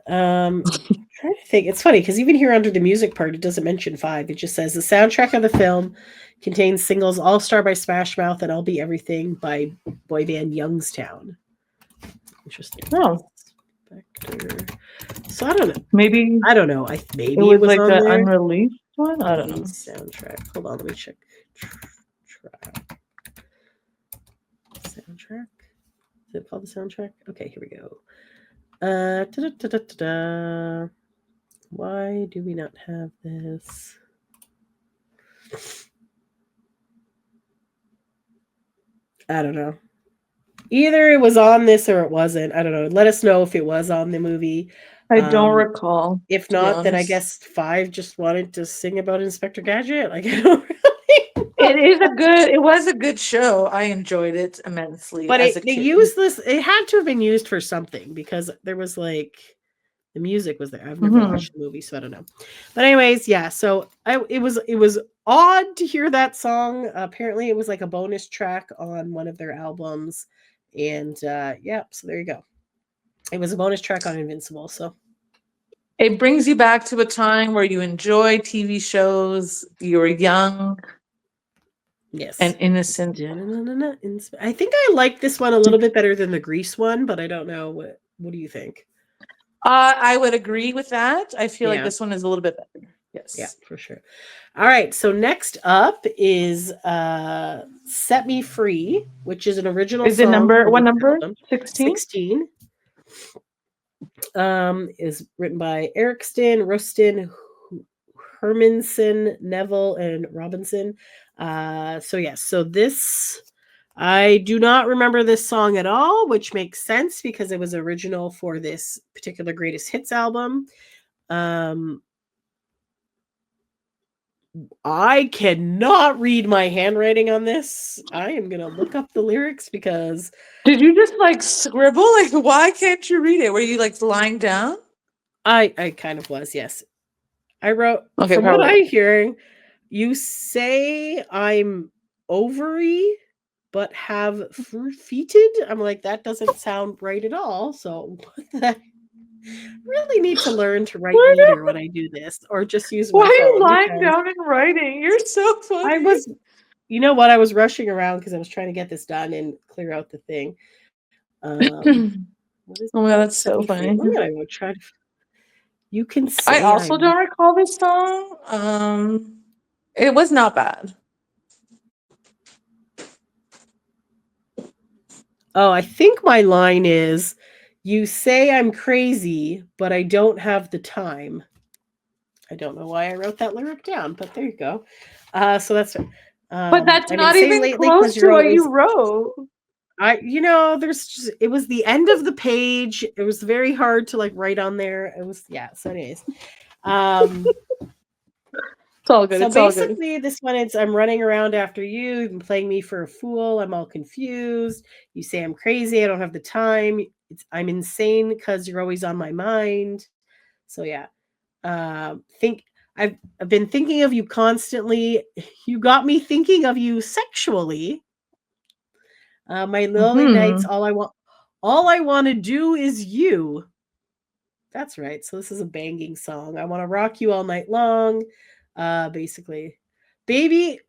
Speaker 11: Trying to think. It's funny because even here under the music part, it doesn't mention Five. It just says the soundtrack of the film contains singles All Star by Smash Mouth and I'll Be Everything by boy band Youngstown. Interesting.
Speaker 12: Oh.
Speaker 11: Spectre. So I don't know.
Speaker 12: Maybe
Speaker 11: Maybe
Speaker 12: it was like
Speaker 11: on
Speaker 12: an
Speaker 11: there.
Speaker 12: unreleased one. I don't know.
Speaker 11: Soundtrack. Hold on, let me check. Track. Soundtrack. Is it called the soundtrack? Okay, here we go. Why do we not have this? I don't know. Either it was on this or it wasn't. I don't know. Let us know if it was on the movie.
Speaker 12: I don't recall.
Speaker 11: If not, then I guess Five just wanted to sing about Inspector Gadget. Like I don't
Speaker 12: It was a good show. I enjoyed it immensely.
Speaker 11: But
Speaker 12: as a
Speaker 11: they
Speaker 12: kid.
Speaker 11: used this. It had to have been used for something because there was like the music was there. I've never watched the movie, so I don't know. But anyways, yeah. So it was odd to hear that song. Apparently, it was like a bonus track on one of their albums, and yeah. So there you go. It was a bonus track on Invincible. So
Speaker 12: It brings you back to a time where you enjoy TV shows. You were young.
Speaker 11: yes,
Speaker 12: and innocent.
Speaker 11: I think I like this one a little bit better than the Grease one, but I don't know. What do you think?
Speaker 12: I would agree with that. I feel like
Speaker 11: Yeah.
Speaker 12: this one is a little bit better. Yes.
Speaker 11: Yeah, for sure. All right. So next up is Set Me Free, which is an original
Speaker 12: Is it
Speaker 11: song.
Speaker 12: what number? 16?
Speaker 11: 16. Is written by Erikston, Rustin, Hermanson, Neville, and Robinson. So this, I do not remember this song at all, which makes sense because it was original for this particular greatest hits album. I cannot read my handwriting on this. I am gonna look up the lyrics because
Speaker 12: Did you just like scribble? Like, why can't you read it? Were you like lying down?
Speaker 11: I kind of was, yes. I wrote
Speaker 12: Okay,
Speaker 11: from what
Speaker 12: probably.
Speaker 11: I'm hearing, you say I'm ovary but have fruited. I'm like, that doesn't sound right at all. So I really need to learn to write meter when I do this, or just use my
Speaker 12: Why are you
Speaker 11: phone.
Speaker 12: lying
Speaker 11: because
Speaker 12: down and writing? You're so funny.
Speaker 11: I was, you know what? I was rushing around because I was trying to get this done and clear out the thing. What is
Speaker 12: Oh my god, that's so
Speaker 11: Set Me Free?
Speaker 12: funny.
Speaker 11: Let me go try to. You can say
Speaker 12: I also don't recall this song. It was not bad.
Speaker 11: Oh, I think my line is, you say I'm crazy, but I don't have the time. I don't know why I wrote that lyric down, but there you go. So that's
Speaker 12: But that's
Speaker 11: I've
Speaker 12: not
Speaker 11: been saying
Speaker 12: even
Speaker 11: lately
Speaker 12: close
Speaker 11: 'cause
Speaker 12: to
Speaker 11: you're
Speaker 12: what
Speaker 11: always,
Speaker 12: you wrote.
Speaker 11: it was the end of the page. It was very hard to like write on there. It was, yeah. So anyways,
Speaker 12: It's all good.
Speaker 11: so
Speaker 12: It's all good.
Speaker 11: basically this one, it's I'm running around after you. You've been playing me for a fool. I'm all confused. You say I'm crazy. I don't have the time. I'm insane because you're always on my mind. So yeah. I've been thinking of you constantly. You got me thinking of you sexually. My lonely nights, all I want to do is you. That's right. So this is a banging song. I want to rock you all night long. Basically, baby,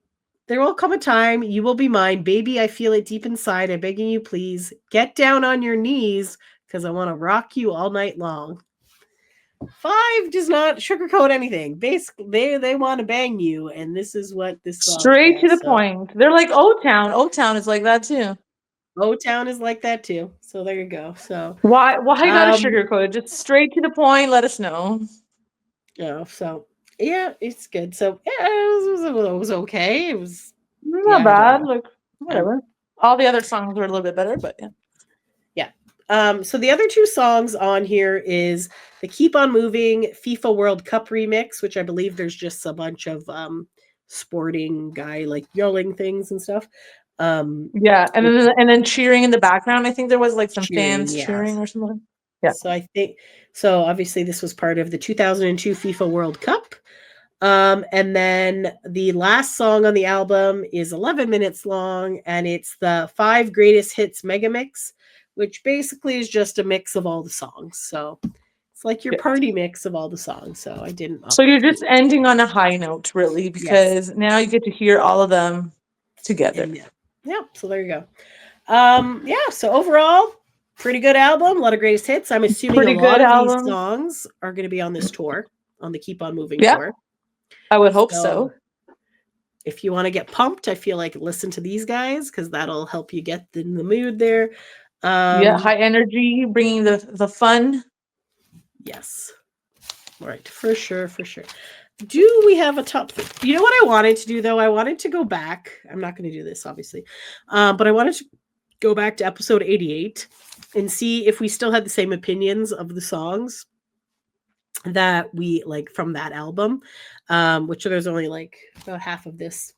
Speaker 11: there will come a time you will be mine. Baby, I feel it deep inside. I'm begging you, please get down on your knees because I want to rock you all night long. Five does not sugarcoat anything. Basically, they want to bang you, and this is what this song
Speaker 12: Straight to
Speaker 11: is,
Speaker 12: the point. They're like O-Town. O-Town is like that too.
Speaker 11: O-Town is like that too. So there you go. So
Speaker 12: Why you gotta
Speaker 11: um
Speaker 12: sugarcoat it? Just straight to the point. Let us know.
Speaker 11: so yeah, it's good. So yeah, it was okay. It was
Speaker 12: Not
Speaker 11: yeah, I don't
Speaker 12: bad.
Speaker 11: know.
Speaker 12: Like whatever. All the other songs were a little bit better, but yeah.
Speaker 11: Yeah. So the other two songs on here is the Keep on Moving FIFA World Cup remix, which I believe there's just a bunch of sporting guy like yelling things and stuff.
Speaker 12: Yeah, and then cheering in the background. I think there was like some
Speaker 11: Cheering,
Speaker 12: fans
Speaker 11: yeah.
Speaker 12: cheering or something. Yeah.
Speaker 11: So I think so. Obviously, this was part of the 2002 FIFA World Cup. And then the last song on the album is 11 minutes long, and it's the 5 greatest hits mega mix, which basically is just a mix of all the songs. So it's like your
Speaker 12: Yeah.
Speaker 11: party mix of all the songs. So I didn't.
Speaker 12: So you're just ending on a high note, really, because now you get to hear all of them together.
Speaker 11: And yeah. So there you go. Yeah. So overall, pretty good album. A lot of greatest hits. I'm assuming
Speaker 12: Pretty
Speaker 11: a lot
Speaker 12: good
Speaker 11: of
Speaker 12: album.
Speaker 11: these songs are going to be on this tour, on the Keep on Moving
Speaker 12: Yeah.
Speaker 11: tour.
Speaker 12: I would hope so.
Speaker 11: If you want to get pumped, I feel like listen to these guys because that'll help you get in the mood there.
Speaker 12: Yeah, high energy, bringing the fun.
Speaker 11: Yes. All right, for sure, for sure. Do we have a top? You know what I wanted to do though? I wanted to go back. I'm not going to do this, obviously, but I wanted to go back to episode 88 and see if we still had the same opinions of the songs that we like from that album, which there's only like about half of this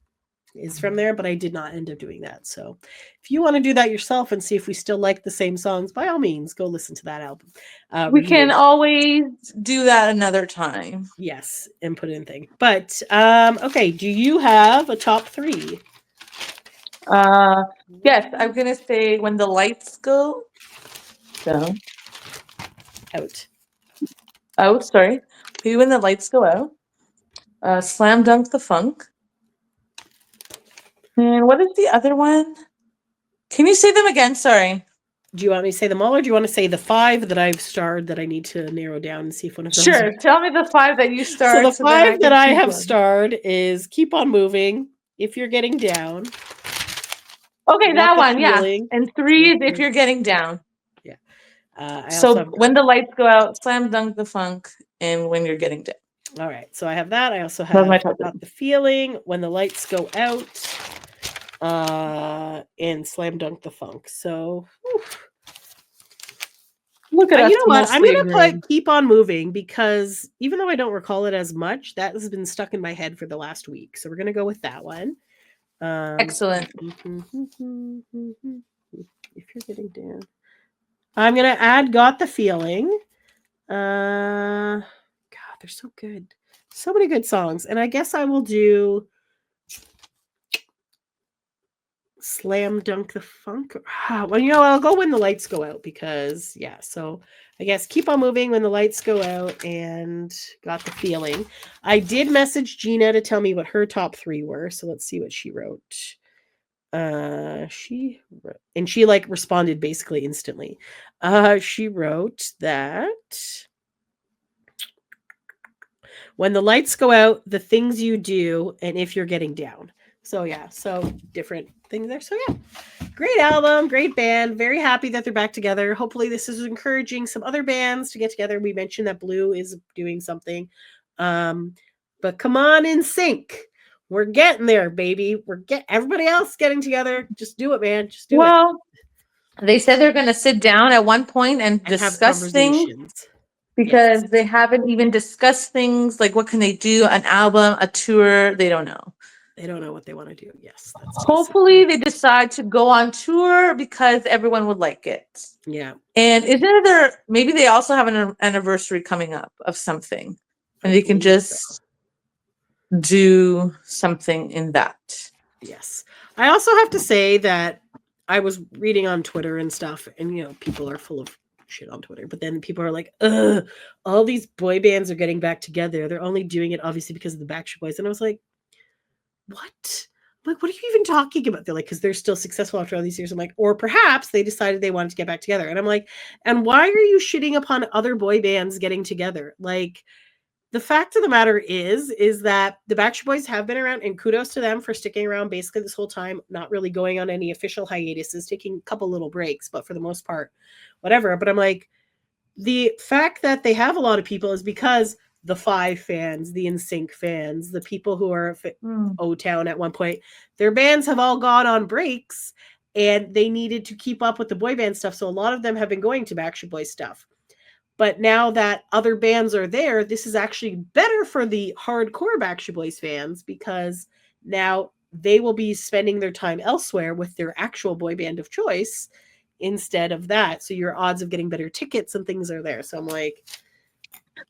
Speaker 11: is from there, but I did not end up doing that. So if you want to do that yourself and see if we still like the same songs, by all means, go listen to that album.
Speaker 12: We can always do that another time.
Speaker 11: Yes, and put in thing. But okay, do you have a top 3?
Speaker 12: Yes, I'm gonna say When the Lights Go down. Out, sorry. When the Lights Go Out. Slam Dunk the Funk. And what is the other one? Can you say them again? Sorry.
Speaker 11: Do you want me to say them all, or do you want to say the 5 that I've starred that I need to narrow down and see if one of them?
Speaker 12: Sure. Tell me the 5 that you starred.
Speaker 11: So the 5 that I have
Speaker 12: one.
Speaker 11: starred is Keep on Moving, If You're Getting Down.
Speaker 12: Okay, that one,
Speaker 11: Feeling,
Speaker 12: yeah. And 3 is If You're Getting Down.
Speaker 11: Yeah.
Speaker 12: So When the Lights Go Out, Slam Dunk the Funk, and When You're Getting Down.
Speaker 11: All right. So I have that. I also have Got the Feeling, When the Lights Go Out, and Slam Dunk the Funk. So
Speaker 12: look at us.
Speaker 11: You know what? I'm going to put Keep on Moving because even though I don't recall it as much, that has been stuck in my head for the last week. So we're going to go with that one.
Speaker 12: Excellent.
Speaker 11: If You're Getting Down. I'm going to add Got the Feeling. God, they're so good. So many good songs. And I guess I will do Slam Dunk the Funk. Well, you know, I'll go When the Lights Go Out because, yeah. So I guess Keep on Moving, When the Lights Go Out, and Got the Feeling. I did message Gina to tell me what her top 3 were. So let's see what she wrote. She wrote, and she like responded basically instantly. She wrote that When the Lights Go Out, The Things You Do, and If You're Getting Down. So yeah, so different things there. So yeah, great album, great band. Very happy that they're back together. Hopefully this is encouraging some other bands to get together. We mentioned that Blue is doing something. But come on, in sync. We're getting there, baby. Everybody else getting together. Just do it, man. Just do it.
Speaker 12: Well, they said they're going to sit down at one point and discuss things because they haven't even discussed things like what can they do, an album, a tour. They don't know.
Speaker 11: They don't know what they want to do. Yes.
Speaker 12: Hopefully they decide to go on tour because everyone would like it.
Speaker 11: Yeah.
Speaker 12: And isn't there, maybe they also have an anniversary coming up of something and they can just do something in that.
Speaker 11: Yes. I also have to say that I was reading on Twitter and stuff, and you know, people are full of shit on Twitter, but then people are like, ugh, all these boy bands are getting back together. They're only doing it obviously because of the Backstreet Boys. And I was like, what? I'm like, what are you even talking about? They're like, because they're still successful after all these years. I'm like, or perhaps they decided they wanted to get back together. And I'm like, and why are you shitting upon other boy bands getting together? Like, the fact of the matter is that the Backstreet Boys have been around, and kudos to them for sticking around basically this whole time, not really going on any official hiatuses, taking a couple little breaks, but for the most part, whatever. But I'm like, the fact that they have a lot of people is because the Five fans, the NSYNC fans, the people who are O-Town at one point, their bands have all gone on breaks, and they needed to keep up with the boy band stuff. So a lot of them have been going to Backstreet Boys stuff. But now that other bands are there, this is actually better for the hardcore Backstreet Boys fans, because now they will be spending their time elsewhere with their actual boy band of choice instead of that. So your odds of getting better tickets and things are there. So I'm like,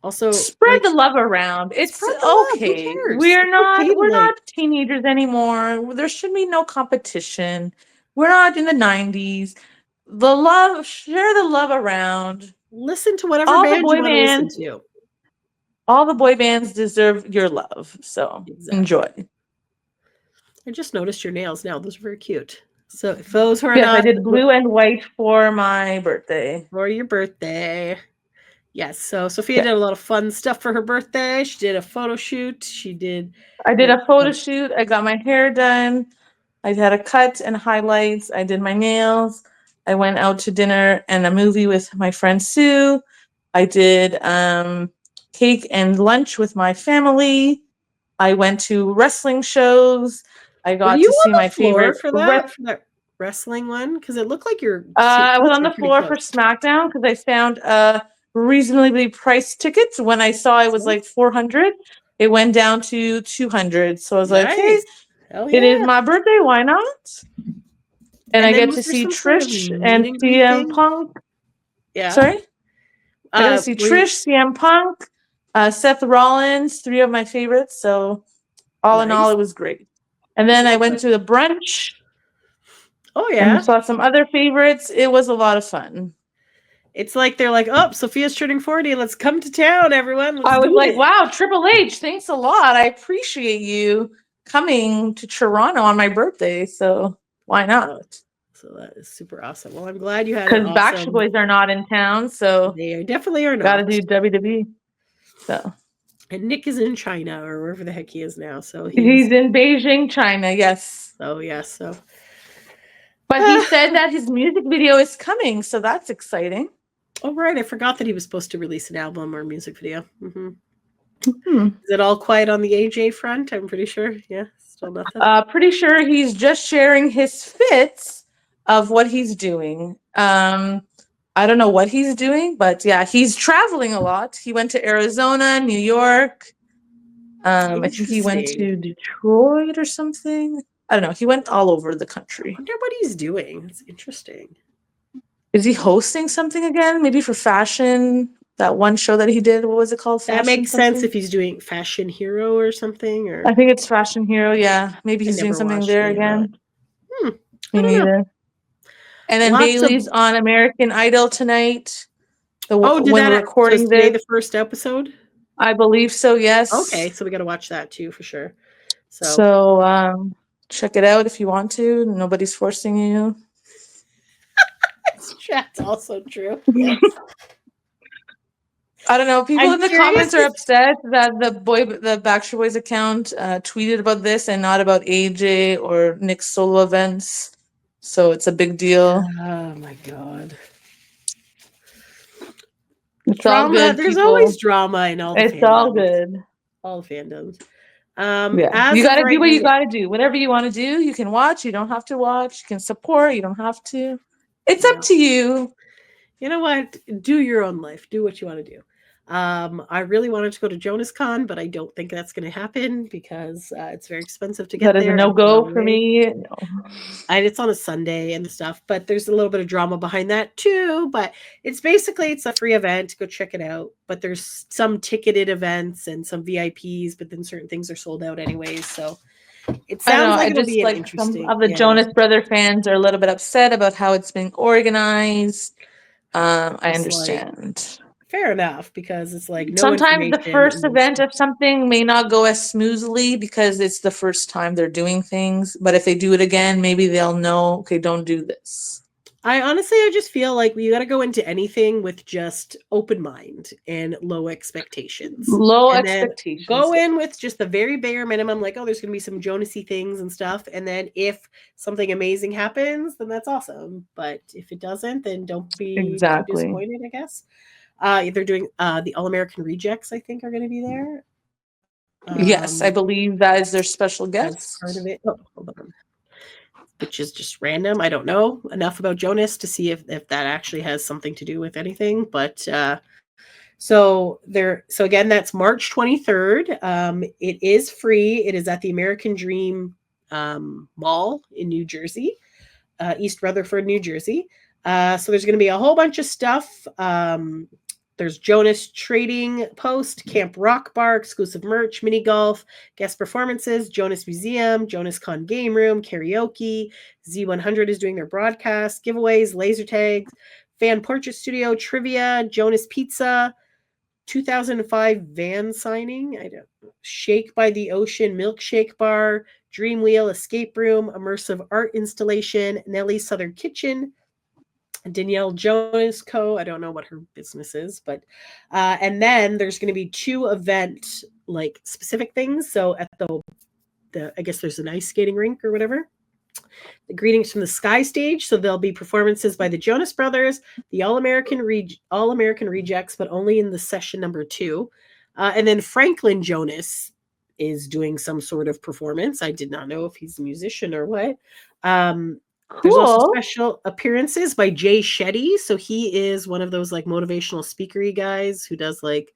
Speaker 11: also
Speaker 12: Spread
Speaker 11: like,
Speaker 12: the love around. It's
Speaker 11: spread the love. Who
Speaker 12: okay.
Speaker 11: cares?
Speaker 12: We're
Speaker 11: It's
Speaker 12: not
Speaker 11: okay to,
Speaker 12: we're
Speaker 11: like,
Speaker 12: not teenagers anymore. There should be no competition. We're not in the 90s. Share the love around.
Speaker 11: listen to whatever
Speaker 12: All the
Speaker 11: band you
Speaker 12: boy
Speaker 11: want to listen
Speaker 12: bands,
Speaker 11: to.
Speaker 12: all the boy bands deserve your love. So
Speaker 11: Exactly.
Speaker 12: enjoy.
Speaker 11: I just noticed your nails now. Those are very cute. So if those who are
Speaker 12: Yes, I
Speaker 11: not
Speaker 12: did blue and white for my birthday.
Speaker 11: for your birthday. Yes. So Sophia
Speaker 12: Yeah.
Speaker 11: did a lot of fun stuff for her birthday. She did a photo shoot. She did.
Speaker 12: I did
Speaker 11: like,
Speaker 12: a photo shoot. I got my hair done. I had a cut and highlights. I did my nails. I went out to dinner and a movie with my friend Sue. I did cake and lunch with my family. I went to wrestling shows. I
Speaker 11: Were
Speaker 12: got
Speaker 11: you
Speaker 12: to see
Speaker 11: on
Speaker 12: my
Speaker 11: the floor
Speaker 12: favorite
Speaker 11: for that wresling one? Because it looked like your
Speaker 12: I was
Speaker 11: seats
Speaker 12: on
Speaker 11: were
Speaker 12: the
Speaker 11: pretty
Speaker 12: floor for
Speaker 11: close.
Speaker 12: SmackDown because I found reasonably priced tickets. When I saw it was like 400, it went down to 200. So I was like, okay,
Speaker 11: Nice. Hell
Speaker 12: it is
Speaker 11: yeah.
Speaker 12: my birthday. Why not? And I
Speaker 11: then
Speaker 12: get
Speaker 11: was
Speaker 12: to
Speaker 11: there
Speaker 12: see
Speaker 11: some sort of
Speaker 12: Trish
Speaker 11: meet
Speaker 12: and
Speaker 11: and greet
Speaker 12: CM
Speaker 11: thing?
Speaker 12: Punk.
Speaker 11: Yeah.
Speaker 12: Sorry? I got to see
Speaker 11: were you-
Speaker 12: Trish, CM Punk, Seth Rollins, three of my favorites. So all in all,
Speaker 11: Nice.
Speaker 12: it was great. And then I went to the brunch
Speaker 11: Oh
Speaker 12: and
Speaker 11: yeah.
Speaker 12: saw some other favorites. It was a lot of fun.
Speaker 11: It's like they're like, oh, Sophia's turning 40. Let's come to town, everyone. Let's
Speaker 12: I was
Speaker 11: do
Speaker 12: like,
Speaker 11: it.
Speaker 12: wow, Triple H, thanks a lot. I appreciate you coming to Toronto on my birthday. So why not?
Speaker 11: So that is super awesome. Well, I'm glad you had an
Speaker 12: Because Backstreet
Speaker 11: awesome.
Speaker 12: Boys are not in town. So
Speaker 11: They definitely are
Speaker 12: got to
Speaker 11: not.
Speaker 12: do WWE. So
Speaker 11: And Nick is in China or wherever the heck he is now. So
Speaker 12: he's in Beijing, China. Yes.
Speaker 11: Oh yes. So.
Speaker 12: But he said that his music video is coming. So that's exciting.
Speaker 11: Oh right, I forgot that he was supposed to release an album or music video. Is it all quiet on the AJ front? I'm pretty sure. Yeah, still nothing.
Speaker 12: Pretty sure he's just sharing his fits of what he's doing. I don't know what he's doing, but yeah, he's traveling a lot. He went to Arizona, New York. I think he went to Detroit or something. I don't know. He went all over the country.
Speaker 11: I wonder what he's doing. It's interesting.
Speaker 12: Is he hosting something again? Maybe for fashion? That one show that he did. What was it called?
Speaker 11: That
Speaker 12: Fashion
Speaker 11: makes
Speaker 12: something?
Speaker 11: sense if he's doing Fashion Hero or something. Or
Speaker 12: I think it's Fashion Hero. Yeah, maybe he's doing
Speaker 11: never
Speaker 12: something
Speaker 11: watched
Speaker 12: there
Speaker 11: any of that.
Speaker 12: again.
Speaker 11: I
Speaker 12: Me
Speaker 11: don't know.
Speaker 12: neither. And then
Speaker 11: Lots
Speaker 12: Bailey's
Speaker 11: of-
Speaker 12: on American Idol tonight.
Speaker 11: Oh, did
Speaker 12: when
Speaker 11: that
Speaker 12: we're recording
Speaker 11: so is today
Speaker 12: this,
Speaker 11: the first episode?
Speaker 12: I believe so. Yes.
Speaker 11: Okay, so we got to watch that too for sure.
Speaker 12: So check it out if you want to. Nobody's forcing you.
Speaker 11: That's also true. Yes.
Speaker 12: I don't know. People
Speaker 11: I'm
Speaker 12: in the
Speaker 11: curious
Speaker 12: comments are
Speaker 11: if-
Speaker 12: upset that the Backstreet Boys account tweeted about this and not about AJ or Nick's solo events. So it's a big deal.
Speaker 11: Oh my god.
Speaker 12: It's all
Speaker 11: Drama.
Speaker 12: good.
Speaker 11: There's
Speaker 12: people.
Speaker 11: always drama in all the
Speaker 12: It's
Speaker 11: fandoms.
Speaker 12: all good.
Speaker 11: All the fandoms.
Speaker 12: Yeah,
Speaker 11: as
Speaker 12: you
Speaker 11: of
Speaker 12: got to
Speaker 11: right
Speaker 12: do what you
Speaker 11: now-
Speaker 12: got to do. Whatever you want to do, you can watch. You don't have to watch. You can support. You don't have to. It's up to you.
Speaker 11: You know what? Do your own life. Do what you want to do. I really wanted to go to Jonas Con, but I don't think that's going to happen because it's very expensive to get
Speaker 12: That
Speaker 11: there.
Speaker 12: is a
Speaker 11: and
Speaker 12: no-go
Speaker 11: it's
Speaker 12: for
Speaker 11: on
Speaker 12: me. No.
Speaker 11: And it's on a Sunday and stuff, but there's a little bit of drama behind that too. But it's a free event. Go check it out. But there's some ticketed events and some VIPs, but then certain things are sold out anyways. So it
Speaker 12: I don't know.
Speaker 11: sounds like
Speaker 12: I
Speaker 11: it'll
Speaker 12: just
Speaker 11: be an
Speaker 12: like
Speaker 11: interesting.
Speaker 12: some of the
Speaker 11: yeah.
Speaker 12: Jonas Brother fans are a little bit upset about how it's being organized. I
Speaker 11: It's
Speaker 12: understand.
Speaker 11: Fair enough, because it's like no
Speaker 12: Sometimes the
Speaker 11: information
Speaker 12: first
Speaker 11: and
Speaker 12: event of something may not go as smoothly because it's the first time they're doing things. But if they do it again, maybe they'll know, okay, don't do this.
Speaker 11: I just feel like we got to go into anything with just open mind and low expectations.
Speaker 12: Low
Speaker 11: and then
Speaker 12: expectations.
Speaker 11: go in with just the very bare minimum, like, oh, there's going to be some Jonasy things and stuff. And then if something amazing happens, then that's awesome. But if it doesn't, then don't be too
Speaker 12: Exactly.
Speaker 11: disappointed, I guess. They're doing the All-American Rejects, I think, are going to be there.
Speaker 12: Yes, I believe that is their special
Speaker 11: As
Speaker 12: guest.
Speaker 11: part of it. Oh, hold on. Which is just random. I don't know enough about Jonas to see if that actually has something to do with anything. But so again, that's March 23rd. It is free. It is at the American Dream Mall in New Jersey, East Rutherford, New Jersey. So there's going to be a whole bunch of stuff. There's Jonas Trading Post, Camp Rock Bar, exclusive merch, mini golf, guest performances, Jonas Museum, Jonas Con Game Room, karaoke, Z100 is doing their broadcast, giveaways, laser tags, fan portrait studio, trivia, Jonas Pizza, 2005 van signing, Shake by the Ocean Milkshake Bar, Dream Wheel Escape Room, immersive art installation, Nellie's Southern Kitchen, Danielle Jones Co. I don't know what her business is, but and then there's going to be 2 event like specific things. So at the I guess there's an ice skating rink or whatever. The Greetings from the Sky stage. So there'll be performances by the Jonas Brothers, the All-American Rejects, but only in the session number 2. And then Franklin Jonas is doing some sort of performance. I did not know if he's a musician or what. There's also special appearances by Jay Shetty. So he is one of those like motivational speakery guys who does like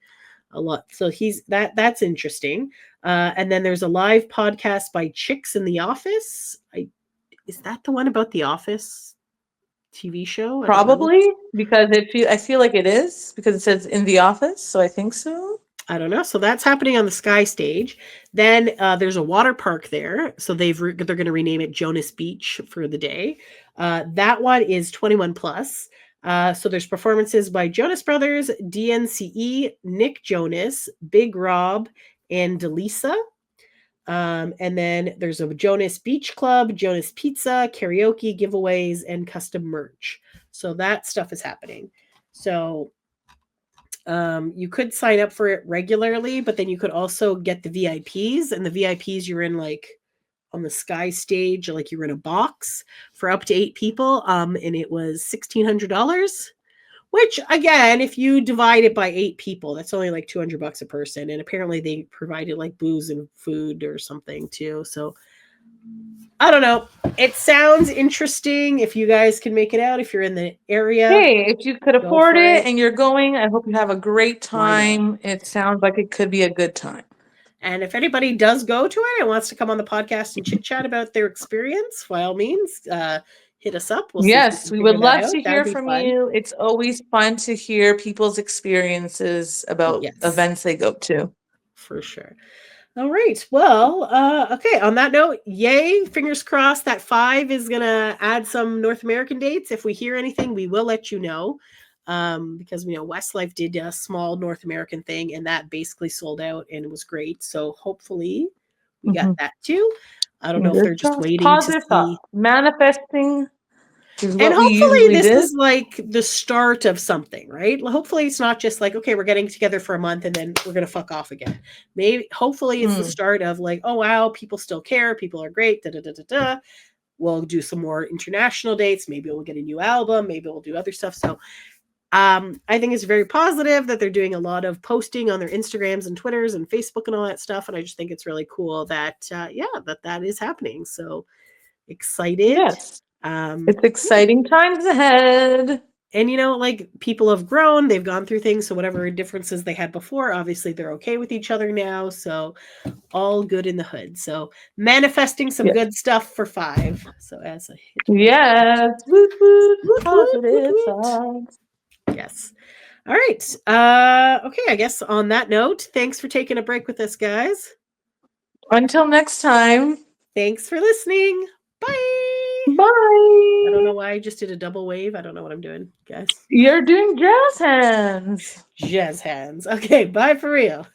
Speaker 11: a lot. So he's that's interesting. And then there's a live podcast by Chicks in the Office. Is that the one about the Office TV show?
Speaker 12: Probably, because I feel like it is, because it says in the office, so I think so.
Speaker 11: I don't know. So that's happening on the Sky stage. Then there's a water park there. So they're going to rename it Jonas Beach for the day. That one is 21 plus. So there's performances by Jonas Brothers, DNCE, Nick Jonas, Big Rob, and Delisa. And then there's a Jonas Beach Club, Jonas Pizza, karaoke, giveaways, and custom merch. So that stuff is happening. So you could sign up for it regularly, but then you could also get the VIPs, and the VIPs you're in like on the Sky stage, like you're in a box for up to 8 people. And it was $1,600, which again, if you divide it by 8 people, that's only like $200 a person. And apparently they provided like booze and food or something too. So I don't know. It sounds interesting. If you guys can make it out, if you're in the area.
Speaker 12: Hey, if you could afford it and you're going, I hope you have a great time. It sounds like it could be a good time.
Speaker 11: And if anybody does go to it and wants to come on the podcast and chit chat about their experience, by all means, hit us up.
Speaker 12: Yes, we would love to hear from you. It's always fun to hear people's experiences about events they go to.
Speaker 11: For sure. All right. Well, okay. On that note, yay. Fingers crossed that Five is going to add some North American dates. If we hear anything, we will let you know. Because we know Westlife did a small North American thing and that basically sold out and it was great. So hopefully we got that too. I don't know if they're just waiting to see.
Speaker 12: Manifesting.
Speaker 11: And hopefully this is like the start of something, right? Hopefully it's not just like, okay, we're getting together for a month and then we're going to fuck off again. Hopefully it's the start of like, oh, wow, people still care. People are great. We'll do some more international dates. Maybe we'll get a new album. Maybe we'll do other stuff. So I think it's very positive that they're doing a lot of posting on their Instagrams and Twitters and Facebook and all that stuff. And I just think it's really cool that, that is happening. So excited.
Speaker 12: Yes. It's exciting times ahead.
Speaker 11: And, like people have grown, they've gone through things. So whatever differences they had before, obviously they're okay with each other now. So all good in the hood. So manifesting some good stuff for Five. So as a hit.
Speaker 12: Yes. Woot, woot, positive thoughts.
Speaker 11: Yes. All right. Okay. I guess on that note, thanks for taking a break with us, guys.
Speaker 12: Until next time.
Speaker 11: Thanks for listening. Bye.
Speaker 12: Bye.
Speaker 11: I don't know why I just did a double wave. I don't know what I'm doing, guys.
Speaker 12: You're doing jazz hands.
Speaker 11: Jazz hands. Okay. Bye for real.